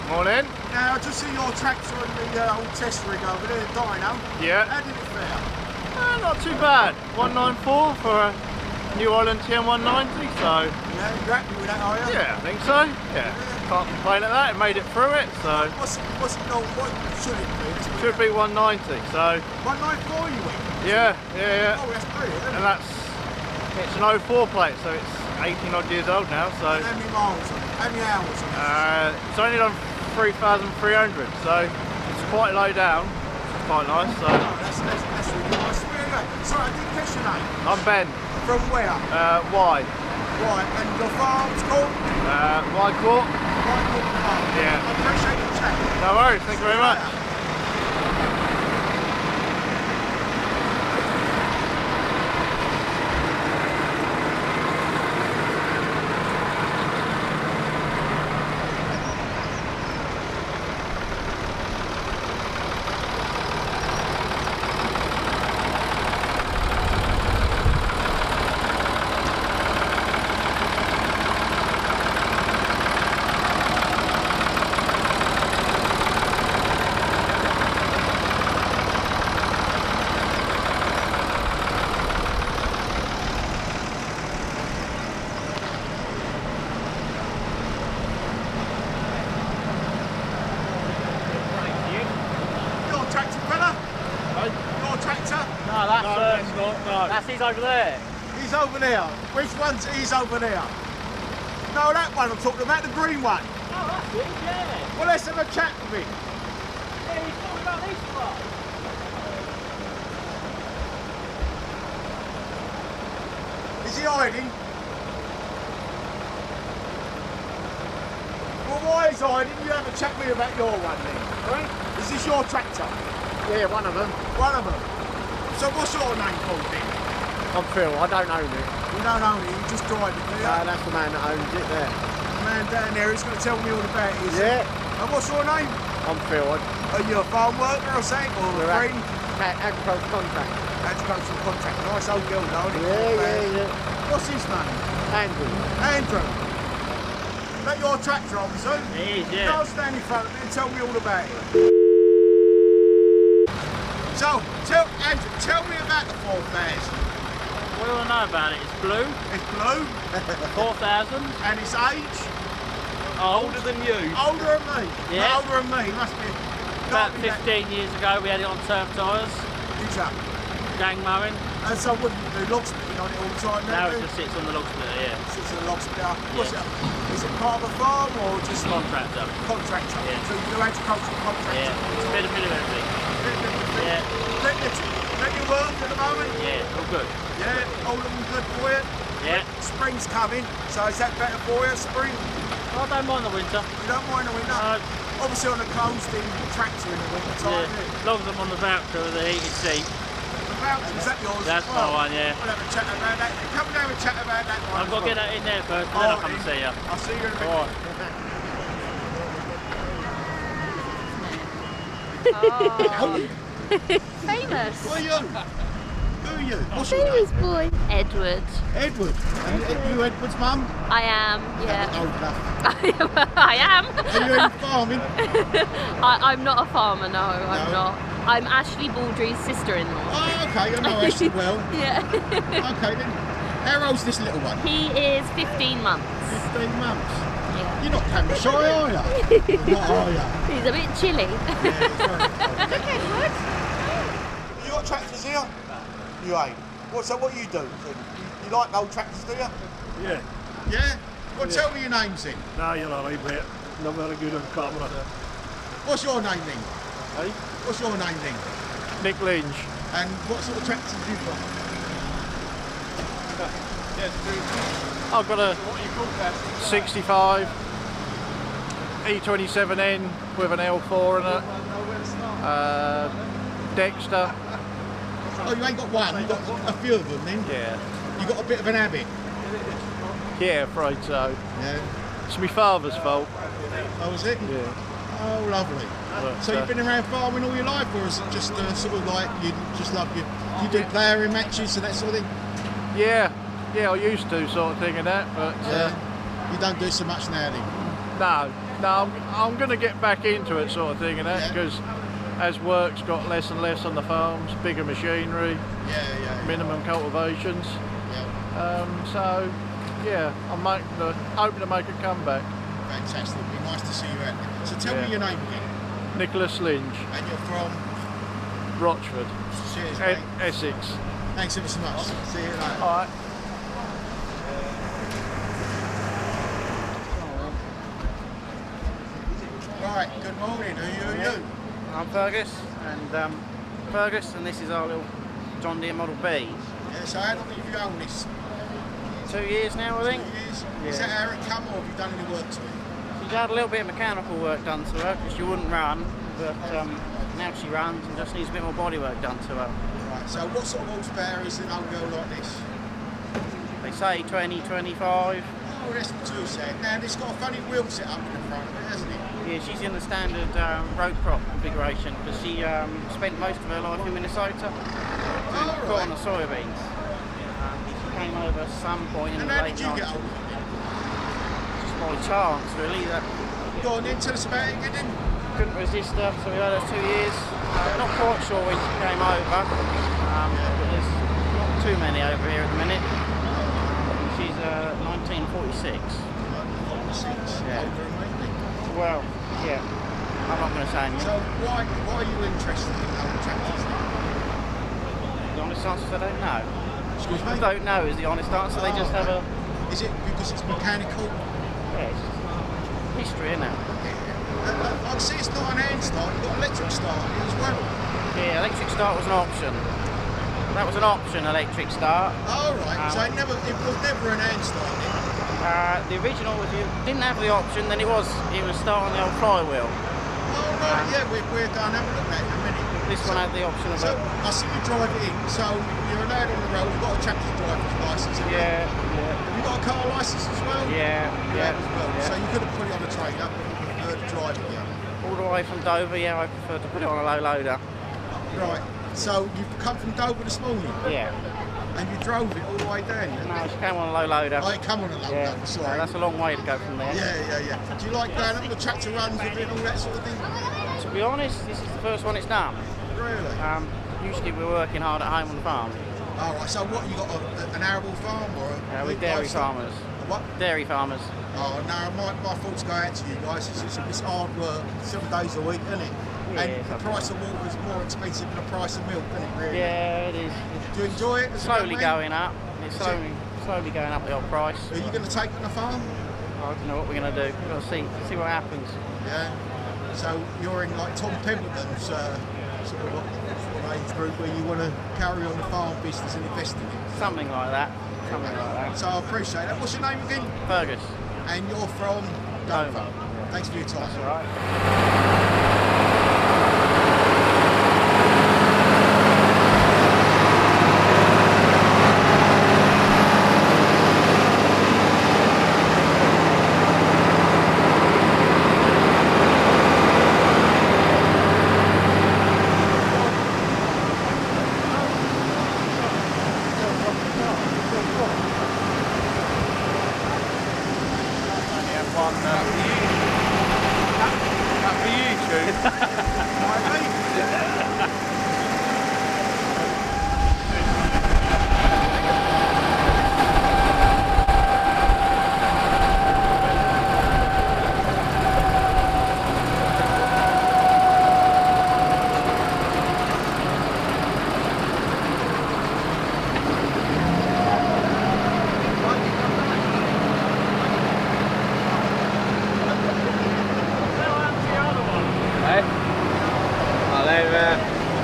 Morning. Now, I just see your tractor and the old test rig over there, Dyno. Yeah. How did it fare? Not too bad. 194 for a new Holland TM190, so... Yeah, you happy with that, are you? Yeah, I think so. Yeah. Can't complain at that. It made it through it, so... What's it no, what should it be? Should be 190, so... 194 you went? Yeah. Oh, that's brilliant, isn't And it? it's an 04 plate, so it's 18 odd years old now, so... How many miles on it? How many hours on it? It's only done 3,300, so it's quite low down. It's quite nice, so... Oh, that's really nice. Where are you? Sorry, I didn't catch your name. I'm Ben. From where? Y. Right, and your farm's called? Y Court. Right, Farm. Yeah. I appreciate your chat. No worries, thank you very much. He's over there. He's over there. Which one's he's over there? No, that one I'm talking about, the green one. Oh, that's it, yeah. Well, let's have a chat with him. Yeah, he's talking about this one. Is he hiding? Well, why is I? Didn't you have a chat with me about your one then? Right? Is this your tractor? Yeah, one of them. One of them. So what's your name called then? I'm Phil, I don't own it. You don't own it, you just drive it, do you? No, that's the man that owns it there. The man down there is going to tell me all about it. Yeah. And what's your name? I'm Phil. Are you a farm worker or something? Or a friend? Agricultural contractor. Agricultural contractor. Nice old girl, though. Yeah. What's his name? Andrew. Andrew. Is that your tractor, obviously? It is, yeah. Go stand in front of me and tell me all about it. So, Andrew, tell me about the 4000. What do I know about it? It's blue. It's blue. 4,000. And its age? Older than you. Older than me? Yeah. Older than me, must be. About 15 years ago we had it on turf tyres. Did you? Gang mowing. And so wouldn't you do log splitting on it all the time now? Now it just sits on the log splitter, yeah. Sits on the log splitter. What's it? Is it part of a farm or just Contractor. Contractor. Yeah. So you do agricultural contractor. Yeah. It's a bit of everything. Yeah. Let you work at the moment? Yeah, all good. Yeah, all looking good for you? Yeah. Spring's coming, so is that better for you, spring? I don't mind the winter. You don't mind the winter? No. Obviously on the coast in tractor in the winter time. Yeah. As long as I'm on the voucher with the heated seat. The voucher, is that yours? That's my one, yeah. We'll have a chat about that. Come and have a chat about that one. I've got to get that in there first, and then I'll come and see you. I'll see you in a minute. All right. Famous. Who are you? Who are you? What's your Famous name? boy. Edward. Edward. And you Edward's mum? I am, yeah. Old enough. I am. Are you in farming? I'm not a farmer, no, I'm not. I'm Ashley Baldry's sister-in-law. Oh, okay, I know Ashley well. Yeah. Okay then. How old's this little one? He is 15 months. 15 months. Yeah. You're not camera shy, are you? Not are you? He's a bit chilly. You got tractors here? You ain't. So what you do? You like old tractors, do you? Yeah. Yeah? Well, tell me your names then. No, you're all right, mate. Not very good on camera. What's your name then? Hey? What's your name then? Nick Lynch. And what sort of tractors have you got? I've got a 65 E27N with an L4 in it. Dexter. Oh, you ain't got one, you've got a few of them then? Yeah. You got a bit of an habit? Yeah, afraid so. Yeah. It's my father's fault. Oh, is it? Yeah. Oh, lovely. But, So you've been around farming all your life, or is it just sort of like you just love you do playing matches and that sort of thing? Yeah, I used to sort of thing and that, but you don't do so much now then? no, I'm going to get back into it sort of thing and that, because as work's got less and less on the farms, bigger machinery, minimum cultivations. So yeah, I'm hoping to make a comeback. Fantastic, it'd be nice to see you out there. So tell me your name again. Nicholas Lynch. And you're from? Rochford. Cheers, mate. Essex. Thanks ever so much. See you later. All right. Right, good morning. Who are you? I'm Fergus, and this is our little John Deere Model B. Yeah, so how long have you owned this? 2 years now, I think. 2 years? Yeah. Is that how it come, or have you done any work to it? She's had a little bit of mechanical work done to her because she wouldn't run, but now she runs and just needs a bit more body work done to her. Right, so what sort of horsepower is an old girl like this? They say 20, 25. Oh, that's not too sad. Now, it's got a funny wheel set up in the front of it, hasn't it? Yeah, she's in the standard road crop configuration because she spent most of her life in Minnesota doing caught on the soybeans. She came over at some point in the late 90s. How did you get hold of it? Just by chance, really. Go on then, tell us about it again. Couldn't resist her, so we had her 2 years. Not quite sure when she came over, but there's not too many over here at the minute. She's 1946. 46? Yeah. Older than me. Well, yeah. I'm not going to say anything. So why are you interested in old tractors? The honest answer is I don't know. Excuse me? I don't know is the honest answer. They just have a... Is it because it's mechanical? Yeah, it's history, isn't it? I can see it's not an hand start, you've got electric start on it as well. Yeah, electric start was an option. That was an option, electric start. Oh right, so it was never an hand start then? The original, if you didn't have the option, then it was starting the old flywheel. Oh right, yeah, we're going to have a look at it in a minute. This one had the option of So it. I see you drive it in, so you're allowed on the road, you've got a tractor driver's licence. Yeah. Have you got a car licence as well? Yeah. As well. So you could have put it on a trailer, to drive it, yeah. All the way from Dover, yeah, I prefer to put it on a low loader. Right, so you've come from Dover this morning? Yeah. And you drove it all the way down? No, she came on a low loader. Oh, it came on a low loader, sorry. No, that's a long way to go from there. Yeah. Do you like going up the tractor runs with it and all that sort of thing? To be honest, this is the first one it's done. Really? Usually we're working hard at home on the farm. Oh, right, so what, you got an arable farm or a... Yeah, we're dairy farmers. What? Dairy farmers. Oh, no, my thoughts go out to you guys. It's hard work, 7 days a week, isn't it? Yeah, and the price of water is more expensive than the price of milk, isn't it, really? Yeah, it is. Do you enjoy it? It's slowly going up. It's slowly going up the old price. Are you going to take it on the farm? I don't know what we're going to do. We've got to see what happens. Yeah. So you're in like Tom Pemberton's sort of age group where you want to carry on the farm business and invest in it? Something like that. Something like that. So I appreciate that. What's your name again? Fergus. And you're from Dover. Thanks for your time. That's all right.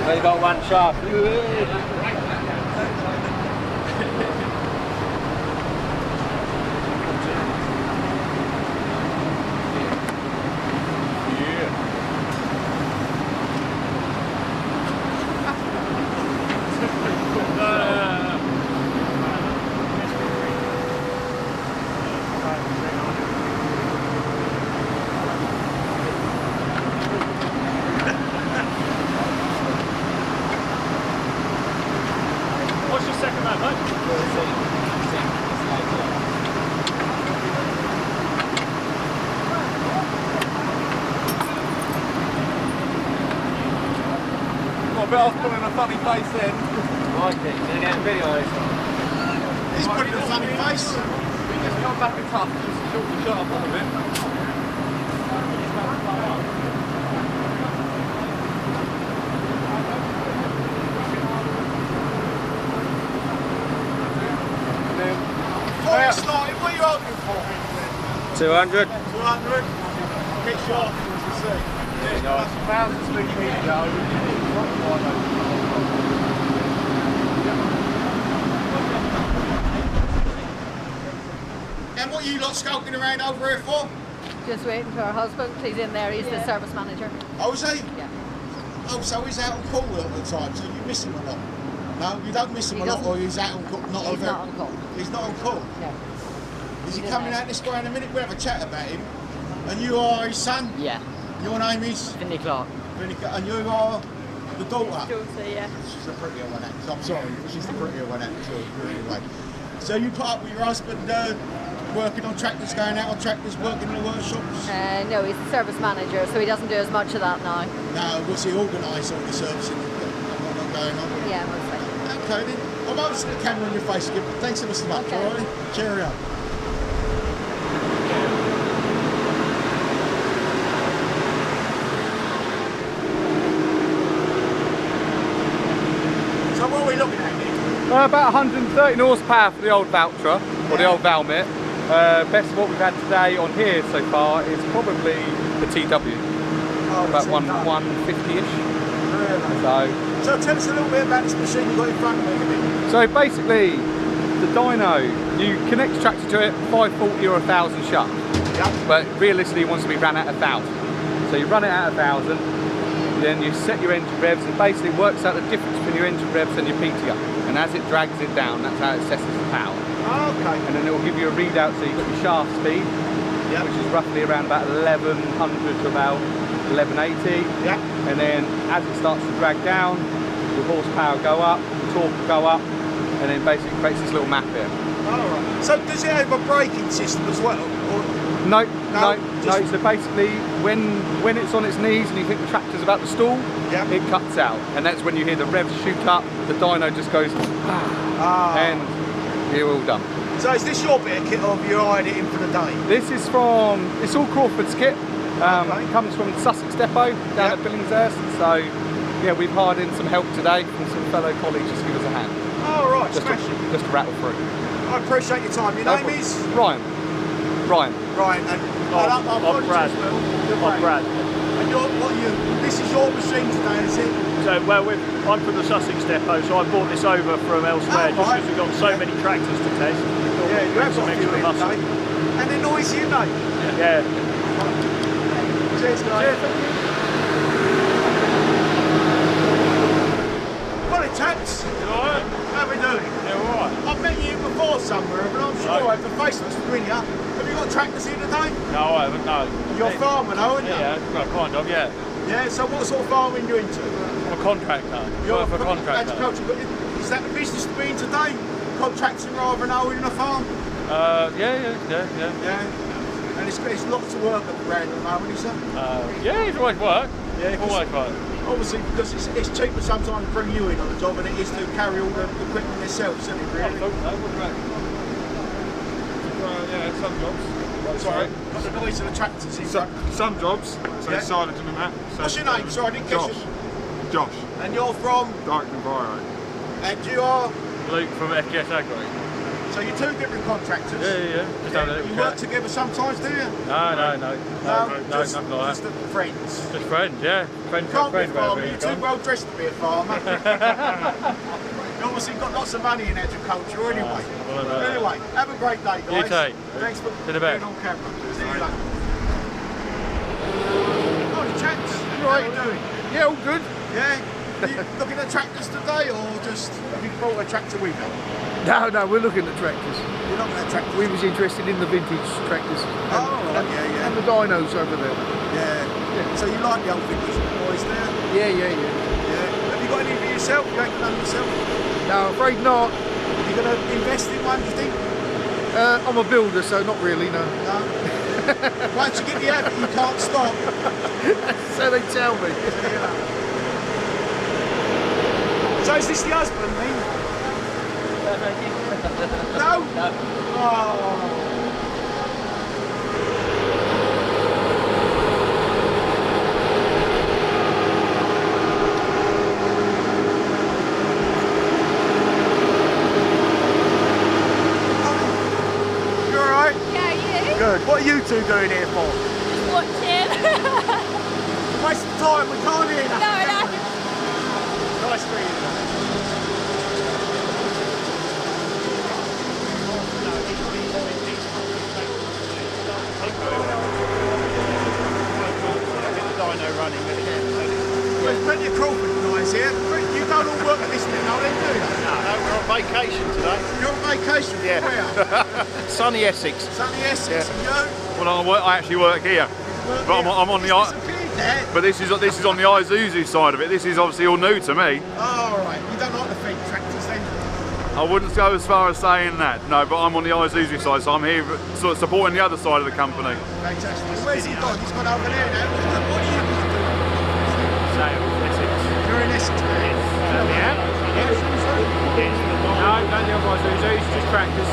They got one shot. What's your second man, mate? Got a bit off putting a funny face then. Like it, you're gonna get a video of this. He's putting a funny face. We just come back and tough, just short the shot up on a bit. Before we started, what are you hoping for? 200. 200? Get shot, as you see. That's 1,000 speed video. And what are you lot skulking around over here for? Just waiting for our husband. He's in there. He's the service manager. Oh, is he? Yeah. Oh, so he's out on call all the time, so you miss him a lot? No, you don't miss him a lot, or he's out on call? He's not on call. He's not on call? No. Is he coming out this way in a minute? We'll have a chat about him. And you are his son? Yeah. Your name is? Vinnie Clark. Vinnie Clark. And you are the daughter? Daughter, yeah. She's the prettier one, actually. I'm sorry, she's the prettier one, actually. Anyway. So you put up with your husband working on tractors, going out on tractors, working in the workshops? No, he's the service manager, so he doesn't do as much of that now. No, was he organise all the servicing and whatnot going on? Yeah, mostly. Okay then. I'm over to the camera on your face again, but thanks ever so much, Okay. alright? Cheerio. So what are we looking at here? About 130 horsepower for the old Valtra, or the old Valmet. Best of what we've had today on here so far is probably the TW. About 150-ish. Really? So tell us a little bit about this machine you've got in front of me. basically, the dyno, you connect the tractor to it, 540 or 1,000 shunt. Yep. But realistically, it wants to be ran at 1,000. So you run it at 1,000, then you set your engine revs, and basically works out the difference between your engine revs and your PTO. And as it drags it down, that's how it assesses the power. Okay. And then it will give you a readout, so you've got your shaft speed, which is roughly around about 1,100 to about 1,180. Yeah. And then as it starts to drag down, the horsepower go up, the torque will go up, and then basically creates this little map here. Alright. So does it have a braking system as well? Or? No. So basically, when it's on its knees and you think the tractor's about to stall, it cuts out, and that's when you hear the revs shoot up. The dyno just goes, and you're all done. So is this your bit of kit, or have you hired it in for the day? This is from, it's all CrawFords kit. It comes from Sussex Depot down at Billingshurst. So yeah, we've hired in some help today from some fellow colleagues just to give us a hand. Oh right, just to rattle through. I appreciate your time. Your name is? Ryan. Ryan, and I'm Brad. I'm Brad. And this is your machine today, is it? So, well, I'm from the Sussex Depot, so I bought this over from elsewhere just because we've got so many tractors to test. Yeah, you have some got extra muscle. And they're noisy, you know? Yeah. Cheers, guys. Morning, chaps. You alright? How we doing? Yeah, alright. I've met you before somewhere, but I'm sure the face looks familiar. Have you got tractors here today? No, I haven't, no. You're a farmer now, aren't you? Yeah, well, kind of, yeah. Yeah, so what sort of farming are you into? I'm a contractor. You're a contractor. Agriculture, but is that the business to be in today? Contracting rather than owning a farm? Yeah. And it's lots of work around at the moment, is there? Yeah, it's always work. Yeah, always work. Obviously, because it's cheaper sometimes to bring you in on the job than it is to carry all the equipment yourself, isn't it, really? Yeah, some jobs. Sorry, got the noise of the tractors in. Some jobs, so silent and that. So what's your name? Sorry, I didn't catch you. Josh. And you're from? Dark Enviro. And you are? Luke from FGS Agri. So you're two different contractors? Yeah. You work together sometimes, do you? No, nothing like just that. Friends? Just friends, yeah. Friend. You're too well dressed to be a farmer. You obviously got lots of money in agriculture anyway. Anyway, have a great day, guys. You too. Thanks for being on camera. See you later. Morning, chaps. How are you doing? Yeah, all good. Yeah? You looking at tractors today, or just have you brought a tractor with you? No, we're looking at tractors. You're looking at tractors? We was interested in the vintage tractors. Yeah. And the dynos over there. Yeah. So you like the old vintage boys there? Yeah. Have you got any for yourself? You ain't got none yourself? No, I'm afraid not. Are you going to invest in one, do you think? I'm a builder, so not really, no. Once you get the habit, you can't stop. So they tell me. So is this the husband, then? No? Oh. You alright? Yeah, you? Good. What are you two doing here for? Just watching. Waste of time, we can't hear nothing. No. Nice to meet you. Dyno running again. There's plenty of CrawFords guys here. You don't all work at this bit now, then, do you? No, we're on vacation today. You're on vacation? Yeah. Where? Sunny Essex. Sunny Essex. Yeah. And you? Well, I actually work here, but I'm on the. But this is on the Isuzu side of it. This is obviously all new to me. Oh, right. You don't like the feed tractors then? I wouldn't go as far as saying that, no, but I'm on the Isuzu side, so I'm here sort of supporting the other side of the company. Fantastic. Where's he gone? He's gone over there now. What are you doing? Sales, Essex. You're in Essex, right? Yeah. Yes. No, don't do Isuzu, it's just tractors.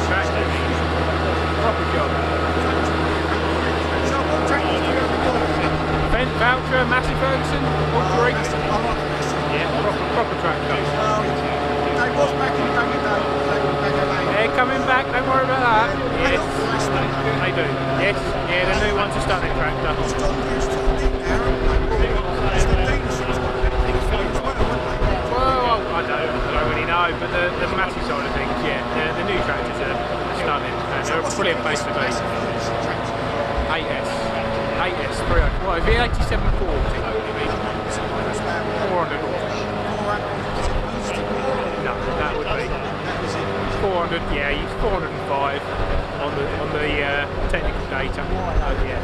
Tractors. Proper job. So what tractors do you have to do? Fent, Voucher, Massey Ferguson, all three. Yeah, proper tractor. They was back in the day. They're coming back, don't worry about that. Yes, they do. Yes, yeah, the new one's a stunning tractor. Well, I don't really know, but the Massey side of things, yeah. brilliant place to be. 8S. 8S 300. What, it'd be 8740. 400 No, that would be 400. Yeah, he's 405 on the technical data. Oh yeah.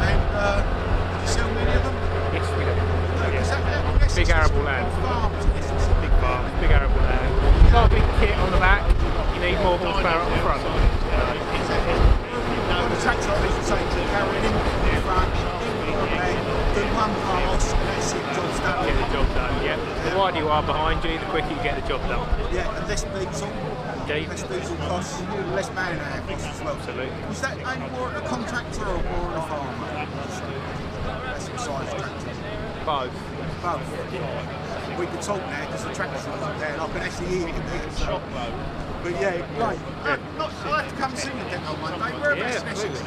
And do you sell many of them? Yes, we do. Is that Big arable land. Big farms, big arable land. Not a big kit on the back. You need more horsepower up the front. The tractor is the same to carry in the front, and do one pass, and that's it, job's done. Get the job done, yeah. The wider you are behind you, the quicker you get the job done. Yeah, and less diesel. Indeed. Less diesel costs, less man-hour costs as well. Absolutely. Was that aimed more at a contractor or more at a farmer? That's the size tractor. Both. Both. We can talk now because the tractor's not there and I can actually hear it there. So. But yeah, great. I'll have to come and see you then on Monday. Whereabouts in Essex?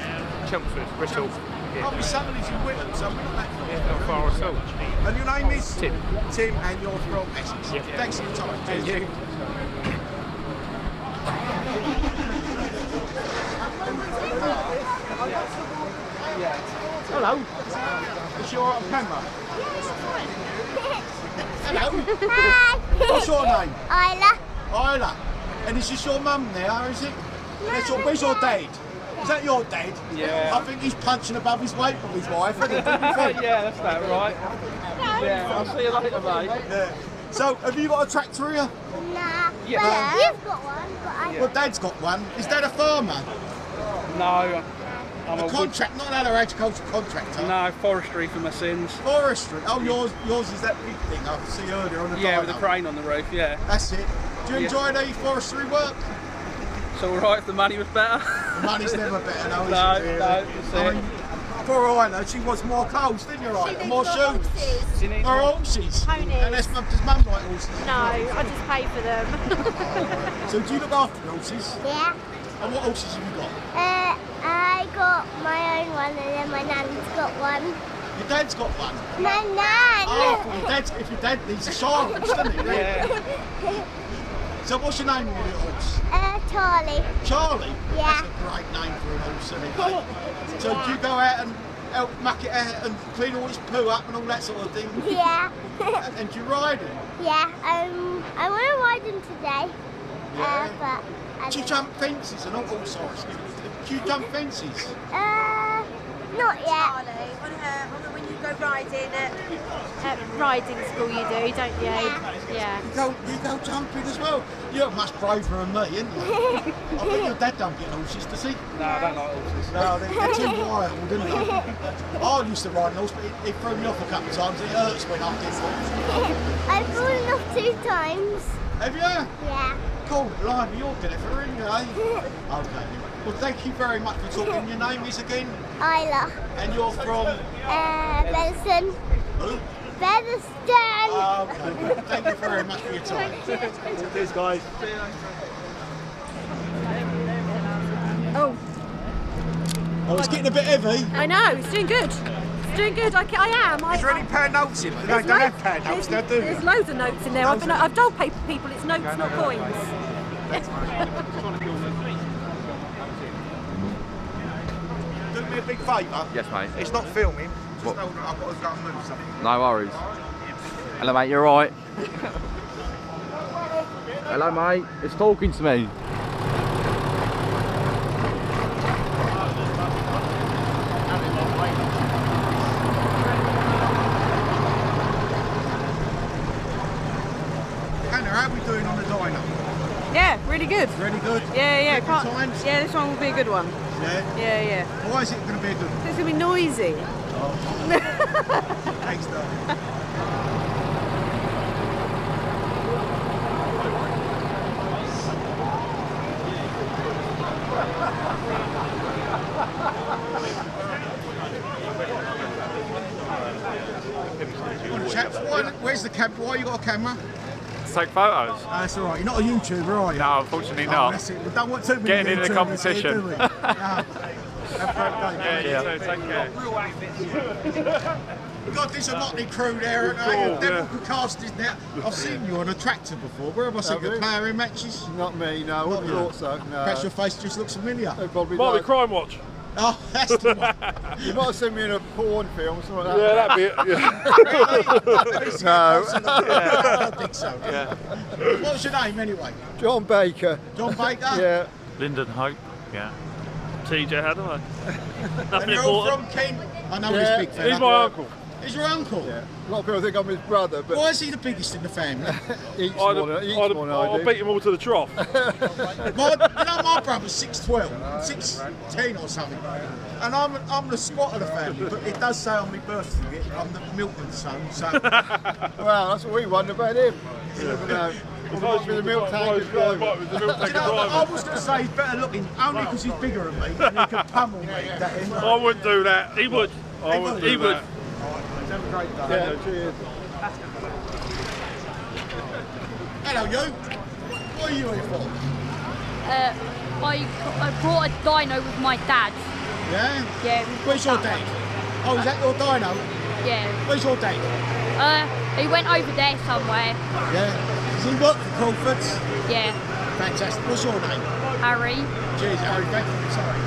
Chelmsford, Bristol. Yeah. Oh, my son lives in Whitlam, so we're not that far. Yeah, not far at all. And your name is? Tim. Tim, and you're from Essex. Yeah. Thanks for your time. Thank you. Hello. Is you alright on camera? Hello. Hi. What's your name? Isla. Isla. And is this your mum now, is it? Where's your dad? Is that your dad? Yeah. I think he's punching above his weight with his wife, isn't he? Yeah, that's about right. Yeah, I'll see you later, mate. Yeah. So, have you got a tractor here? Nah. Yeah. Well, you've got one, but I Well, Dad's got one. Is Dad a farmer? No, I'm a contract, not another agricultural contractor. No, forestry for my sins. Forestry. Oh, yours is that big thing I could see earlier on the Yeah, with dyno. the crane on the roof, yeah. That's it. Do you enjoy the forestry work? It's alright if the money was better. The money's never better, no, is No, it? Really? no, that's I it. mean, for all I know, she wants more clothes, didn't you, right? And more shoes. More horses. Ponies. And does Mum like horses? No, I just pay for them. So do you look after the horses? Yeah. And what horses have you got? I got my own one and then my nan's got one. Your dad's got one? My nan! Oh, if your dad needs a shy horse, doesn't he? Yeah. So what's your name of your little horse? Charlie. Charlie? Yeah. That's a great name for an horse, isn't it? So do you go out and help muck it out and clean all its poo up and all that sort of thing? Yeah. And do you ride him? Yeah. I want to ride him today. Yeah. But Do you jump fences and all sorts? Do you jump fences? not yet. Charlie, when you go riding at riding school, you do, don't you? Yeah. You go jumping as well. You're much braver than me, aren't you? I bet your dad don't get horses, does he? No, I don't like horses. No, they're too wild, isn't they? I used to ride an horse, but it threw me off a couple of times. It hurts when I get horses. I've fallen off 2 times. Have you? Yeah. Cool, blimey, you're good for it, eh? Okay. Well, thank you very much for talking. Your name is again? Isla. And you're from? Benson. Who? Featherstone. Okay. Thank you very much for your time. Cheers, guys. Oh. Oh, it's getting a bit heavy. I know, it's doing good. It's doing good, I am. Is there any pound notes in? They don't have pound notes now, do they? There's loads of notes in there. I've told people it's notes, not coins. Do me a big favour. Yes, mate. It's not filming. Just What? know that I've got to go and move something. No worries. Hello, mate. You're right. Hello, mate. It's talking to me. Hannah, how are we doing on the dyno? Yeah, really good. Really good? Yeah. Good times? Yeah, this one will be a good one. Yeah? Yeah. Why is it going to be a good? It's gonna be noisy. Thanks, darling. Chaps, where's the camera? Why you got a camera? Take photos. That's all right. You're not a YouTuber, are you? No, unfortunately Oh, not. that's it. We don't want too many Getting into the YouTubers competition. here, do we? No. Have a great day. Yeah, you too. Take care. God, there's a motley crew there, and Devil Casting now. I've seen you on a tractor before. Where have I seen you? Ploughing matches? Not me, no. I wouldn't have thought so. No. Perhaps your face just looks familiar. Probably Might be does. Crime Watch. Oh, that's the one. You might have seen me in a porn film or something like that. Yeah, that'd be it. No. I don't think so. Yeah. What's your name anyway? John Baker. John Baker? Yeah. Lyndon Hope. Yeah. TJ Hadaway. And you're all from Kent? I know he's big fella. He's my uncle. He's your uncle? Yeah. A lot of people think I'm his brother, but... Why is he the biggest in the family? Each one I'll beat him all to the trough. My brother's 6'12", 6'10" or something. And I'm the squat of the family, but it does say on my birth certificate I'm the milkman's son, so... Well, that's what we wonder about him. You never know. With the milk tank as driver. I was going to say he's better looking, only because he's bigger than me and he could pummel me. I wouldn't do that. He would. I wouldn't do that. Have a great day. Yeah, cheers. Hello, you. What are you here for? I brought a dyno with my dad. Yeah? Yeah. Where's your dad? Oh, is that your dyno? Yeah. Where's your dad? He went over there somewhere. Yeah. Does he work for Crawfords? Yeah. Fantastic. What's your name? Harry. Cheers, Harry. Thank you. Sorry.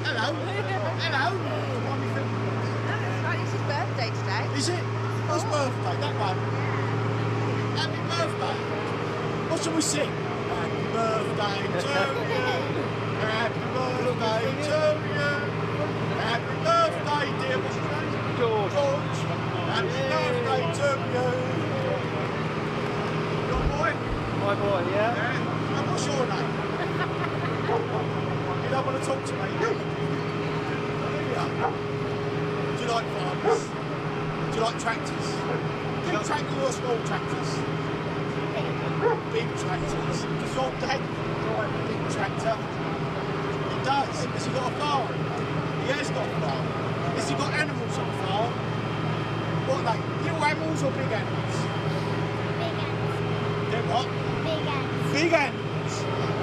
Hello. Hello. It's his birthday today. Is it? Whose birthday? That one. Happy birthday. What shall we sing? Happy birthday to you. Happy birthday to you. Happy birthday, dear. What's your name? George. George. Happy birthday to you. Your boy? My boy, yeah. And what's your name? You don't want to talk to me? Do you like farmers? Do you like tractors? Big tractors or small tractors? Big tractors. Does your dad drive a big tractor? He does. Has he got a farm? He has got a farm. Has he got animals on the farm? What are they? Little animals or big animals? Big ants. They're what? Big ants. Big animals.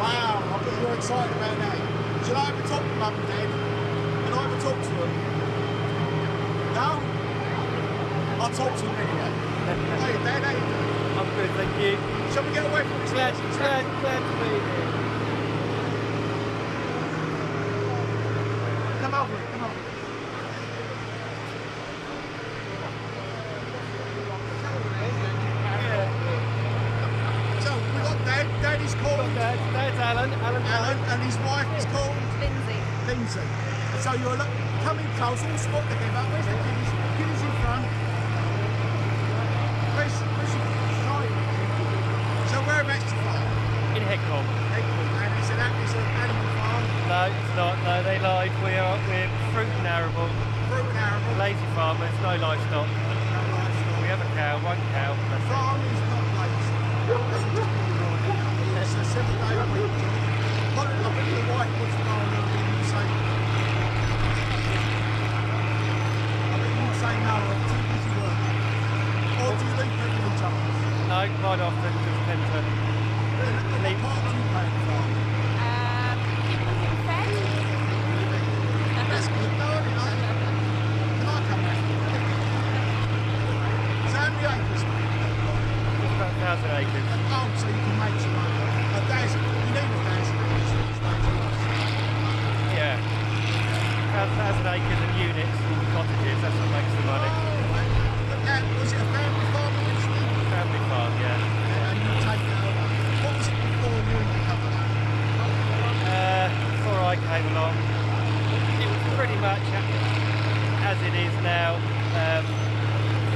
Wow, I bet you're excited about that. Should I ever talk to Mum and Dad? Can I ever talk to them? No? I'll talk to them anyway. Hey Dad, how you doing? I'm good, thank you. Shall we get away from this? Glad to be here. Come over, come over. So we got Dad. Dad is called. Dad's Alan. Alan, and his wife is called Lindsay. Lindsay. So you're coming close, all spot together. Where's the kiddies? Kiddies in front. Where's right? So whereabouts you farm? In Heckholm. Heckholm. And it's an animal farm. No, it's not. No, they lied. We're fruit and arable. Fruit and arable. Lazy farmers, no livestock. No livestock. We have a cow, one cow. That's it. Farm is not lazy. It's a 7-day a week job. I bet your wife puts the bar on and you say, no, I'm too busy working. Or do you leave people in charge? No, quite often just tend to What part do you play in the farm? Keeping them fed. That's good though, you know. Can I come back? So how many acres? just about 1,000 acres. Oh, so you can make some money. A thousand, you need a thousand acres to explain to us. Yeah. 1,000 acres and units and cottages, that's what makes the money. But now, was it a family farm originally? Family farm, yeah. And you take that over. What was it before you covered that? Before I came along, it was pretty much as it is now.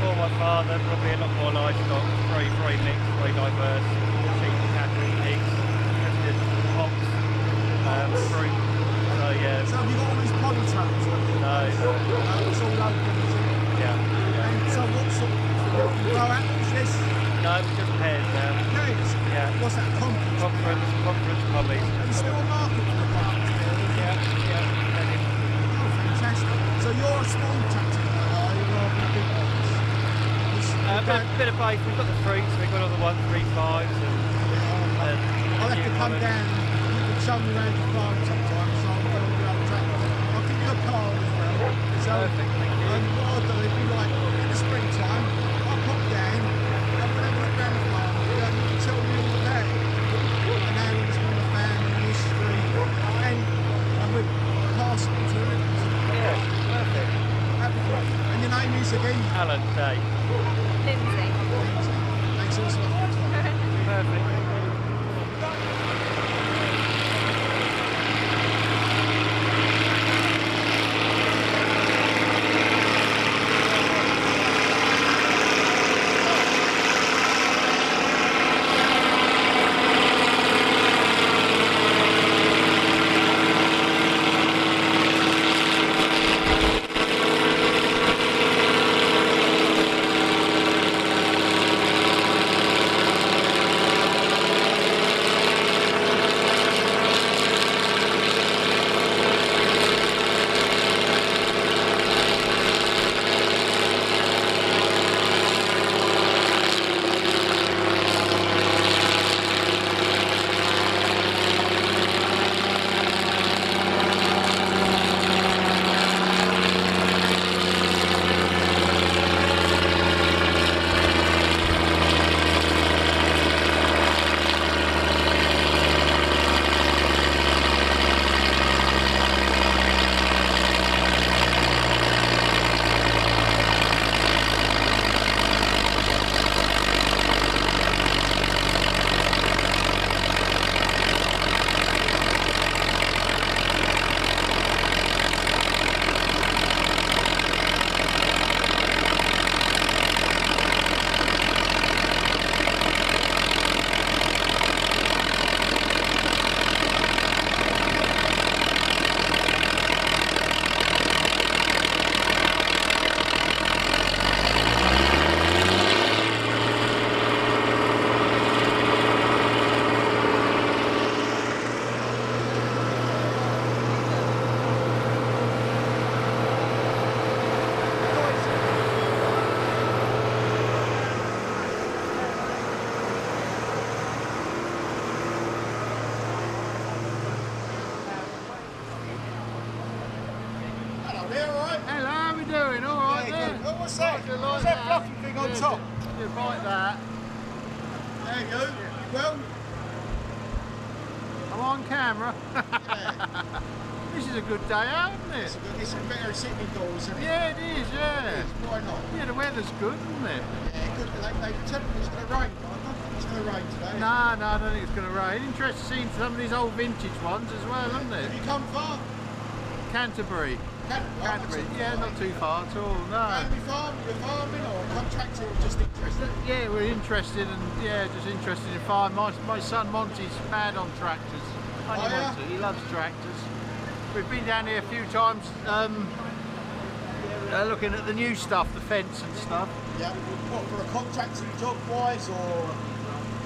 Before my father, probably a lot more livestock, very mixed, very diverse. Sheep, cattle, pigs, hops, fruit. So yeah. So have you got all these polytones? No. It's all local, is it? Yeah. And so what sort of grow apples, yes? No, it's just pears now. Pears? Yeah. What's that, Conference commies. Is there a market for the pumpkins there? Yeah. Oh, fantastic. So you're a small tractor guy, are you, rather than big ones? Bit of both. We've got the fruits, we've got all the 135s and I'll have to come down and you can show me around the farm sometimes, so I'm going to be able to track. I'll give you a card as well. So, what I'll do, if you like, in the springtime, I'll pop down, and when I look around the farm, you can tell me all about it. And how it's from the family history, and we pass it to it. Yeah, perfect. And your name is again? Alan Day. Lindsay. Thanks so much. Perfect. What's that fluffy thing on top? You like that. There you go. Well, I'm on camera. yeah. This is a good day out, isn't it? It's better sitting indoors, isn't it? Yeah, it is, yeah. It is. Why not? Yeah, the weather's good, isn't it? Yeah, good. They tell me it's going to rain, but I don't think it's going to rain today. No, I don't think it's going to rain. Interesting seeing some of these old vintage ones as well, isn't it? Have you come far? Canterbury. Canterbury, yeah, not too far at all, no. Family farm, you're farming or contractor or just interested? Yeah, we're interested and just interested in farming. My son Monty's mad on tractors. Monty, he loves tractors. We've been down here a few times looking at the new stuff, the fence and stuff. Yeah, what, for a contractor job wise or?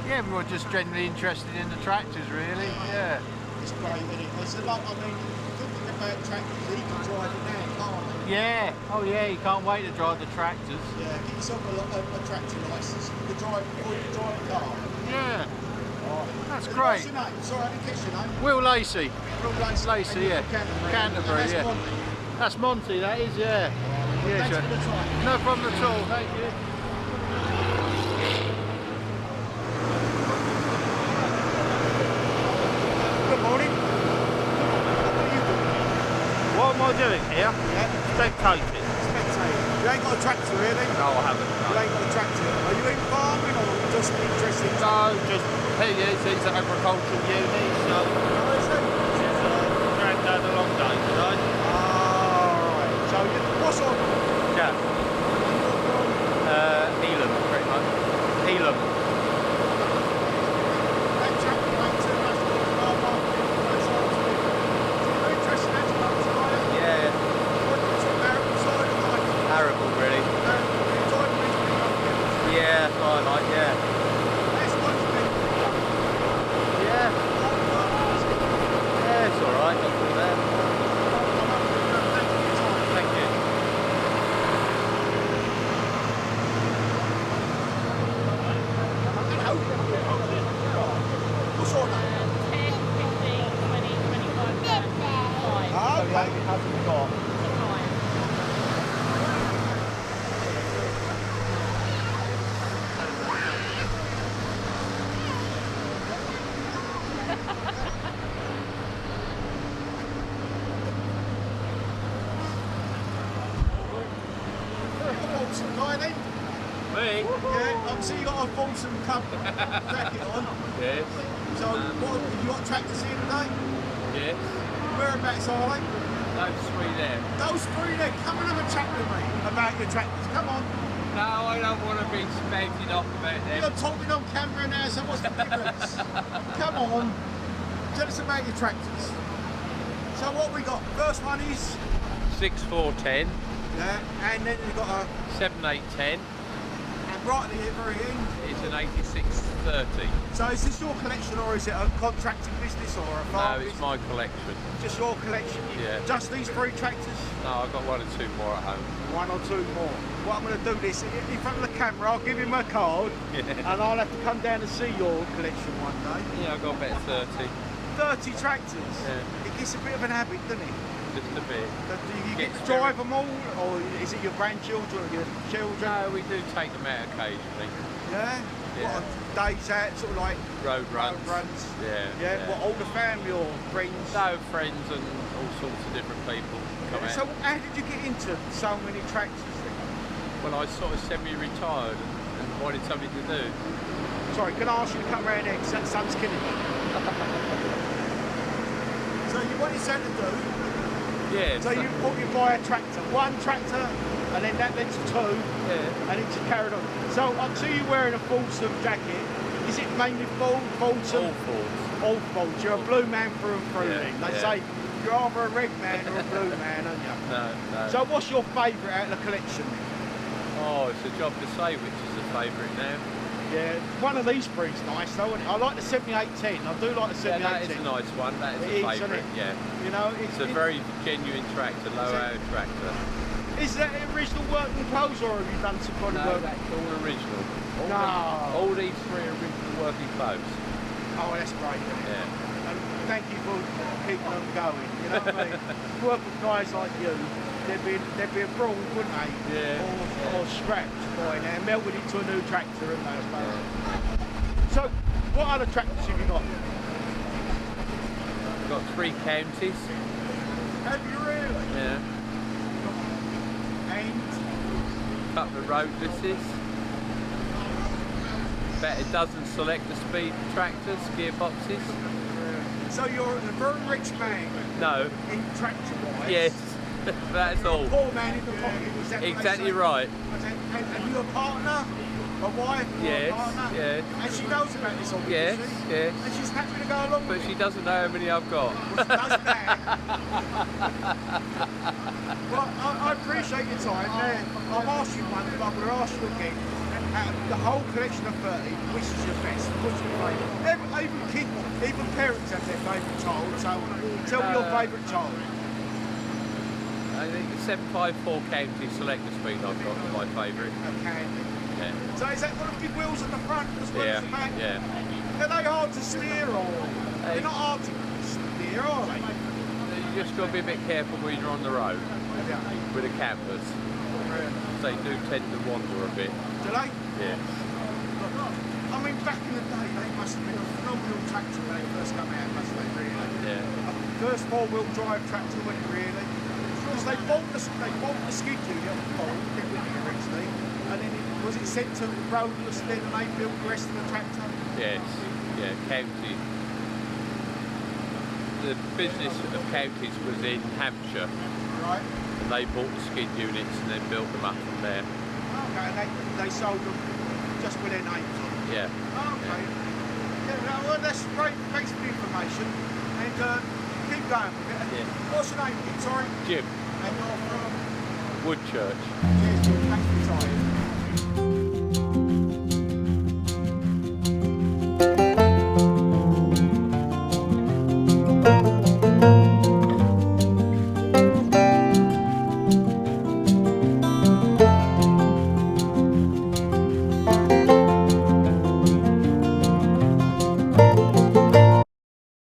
Yeah, we were just generally interested in the tractors really, yeah. It's great, isn't it? It's a lot, I mean, thinking about tractors, he can drive it now, can't he? Yeah, oh yeah, you can't wait to drive the tractors. Yeah, get yourself a tractor licence. You can drive before you drive a car. Yeah. That's What's great. your name? Sorry, I didn't catch your name. Will Lacey. Will Lacey. Lacey, yeah. Canterbury, yeah. Monty. That's Monty, that is, yeah. Yeah, thanks for the time. No problem at all, thank you. Good morning. What am I doing here? Spectating. You ain't got a tractor here then? No, I haven't. No. You ain't got a tractor. Are you in farming or just interested in No, just he's at agricultural uni, so granddad a long day today. Alright, so what's on? Yeah. Elam, pretty much. Elam. That tractor ain't too much for the car market. That's all to me. You're interested in agriculture, are you? Yeah. What's the American side of life? Arable, really. Yeah, that's what I like, yeah. That's much big. Yeah. hasn't got. Me? Yeah, I see you got a Fulton Cup jacket on. Yes. So, what, you got tractors here today? Yes. Whereabouts are they? Those three there. Those three there. Come and have a chat with me about your tractors. Come on. No, I don't want to be spouting off about them. You're talking on camera now, so what's the difference? Come on. Tell us about your tractors. So what we got? First one is 6410. Yeah, and then we've got a 7810. and right at the very end. It's an 8630. So is this your collection or is it a contracting business or a farm No, it's business? my collection. Just your collection? Yeah. Just these three tractors? No, I've got one or two more at home. One or two more. What I'm going to do this, in front of the camera, I'll give you my card Yeah. and I'll have to come down and see your collection one day. Yeah, I've got about 30. 30 tractors? Yeah. It gets a bit of an habit, doesn't it? Just a bit. Do you get Gets to drive them all, or is it your grandchildren or your children? No, we do take them out occasionally. Yeah? Yeah. What, on days out, sort of like Road runs. road runs? Yeah. Yeah, what, all the family or friends? No, friends and all sorts of different people come So out. how did you get into so many tractors then? Well, I sort of semi-retired and wanted something to do. Sorry, can I ask you to come round here, because that sun's killing me. So you wanted something to do? Yeah. So you thought you'd buy a tractor, one tractor, and then that led to two, Yeah. and it just carried on. So I see you wearing a Fulton jacket. Is it mainly Fulton? All Fords. All Fulton. You're a blue man through and through Yeah, then. They yeah. say you're either a red man or a blue man, aren't you? No, no. So what's your favourite out of the collection then? Oh, it's a job to say which is a favourite now. Yeah, one of these breeds nice though, isn't it? I like the 7810. I do like the 7810. Yeah, that is a nice one. That is It is, a isn't favourite. it? Yeah. You know, It's a very genuine tractor, low-hour tractor. Is that original working clothes or have you done some kind of No, work? that's all original. No. All these three are original working clothes. Oh, that's great, isn't it? Yeah. And thank you for keeping them going. You know what I mean? Work with guys like you, they'd be a brawl, wouldn't they? Yeah. Or scrapped by now, melted into a new tractor, wouldn't they? I suppose. So, what other tractors have you got? We've got 3 counties. Have you really? Yeah. And Couple of roadlesses. About a dozen selector speed tractors, gearboxes. so you're a very rich man No. in tractor-wise. Yes. That's all. Poor man in the pocket. Is that what they Exactly say? right. And you a partner? A wife or Yes, a partner? yes. And she knows about this obviously. Yes, yes. And she's happy to go along But with she it. doesn't know how many I've got. Doesn't matter. Well, I appreciate your time. I've asked you once, but I'm going to ask you again. The whole collection of 30, which is your best? What's your favourite? Even kids, even parents have their favourite child. So tell me your favourite child. I think the 754 county selector speed I've got is my favourite. Okay. Yeah. So is that got the big wheels at the front as well as the back? Yeah. Are they hard to steer or? They're not hard to steer, are they? You just got to be a bit careful when you're on the road with a canvas. They do tend to wander a bit. Do they? Yeah. I mean, back in the day, they must have been a phenomenal tractor when they first come out, must they, really? Yeah. First four-wheel drive tractor, wasn't it, really? Because they bought the skid unit originally, and then was it sent to roadless then and they built the rest of the tractor? Yes. Yeah. County. The business of counties was in Hampshire. Right. And they bought the skid units and then built them up from there. Okay, and they sold them just with their names on. Yeah. Okay. Yeah, no, well, that's great. Thanks for the information. And keep going with it. Yeah. What's your name again? Sorry? Jim. And you're from? Woodchurch. Yeah.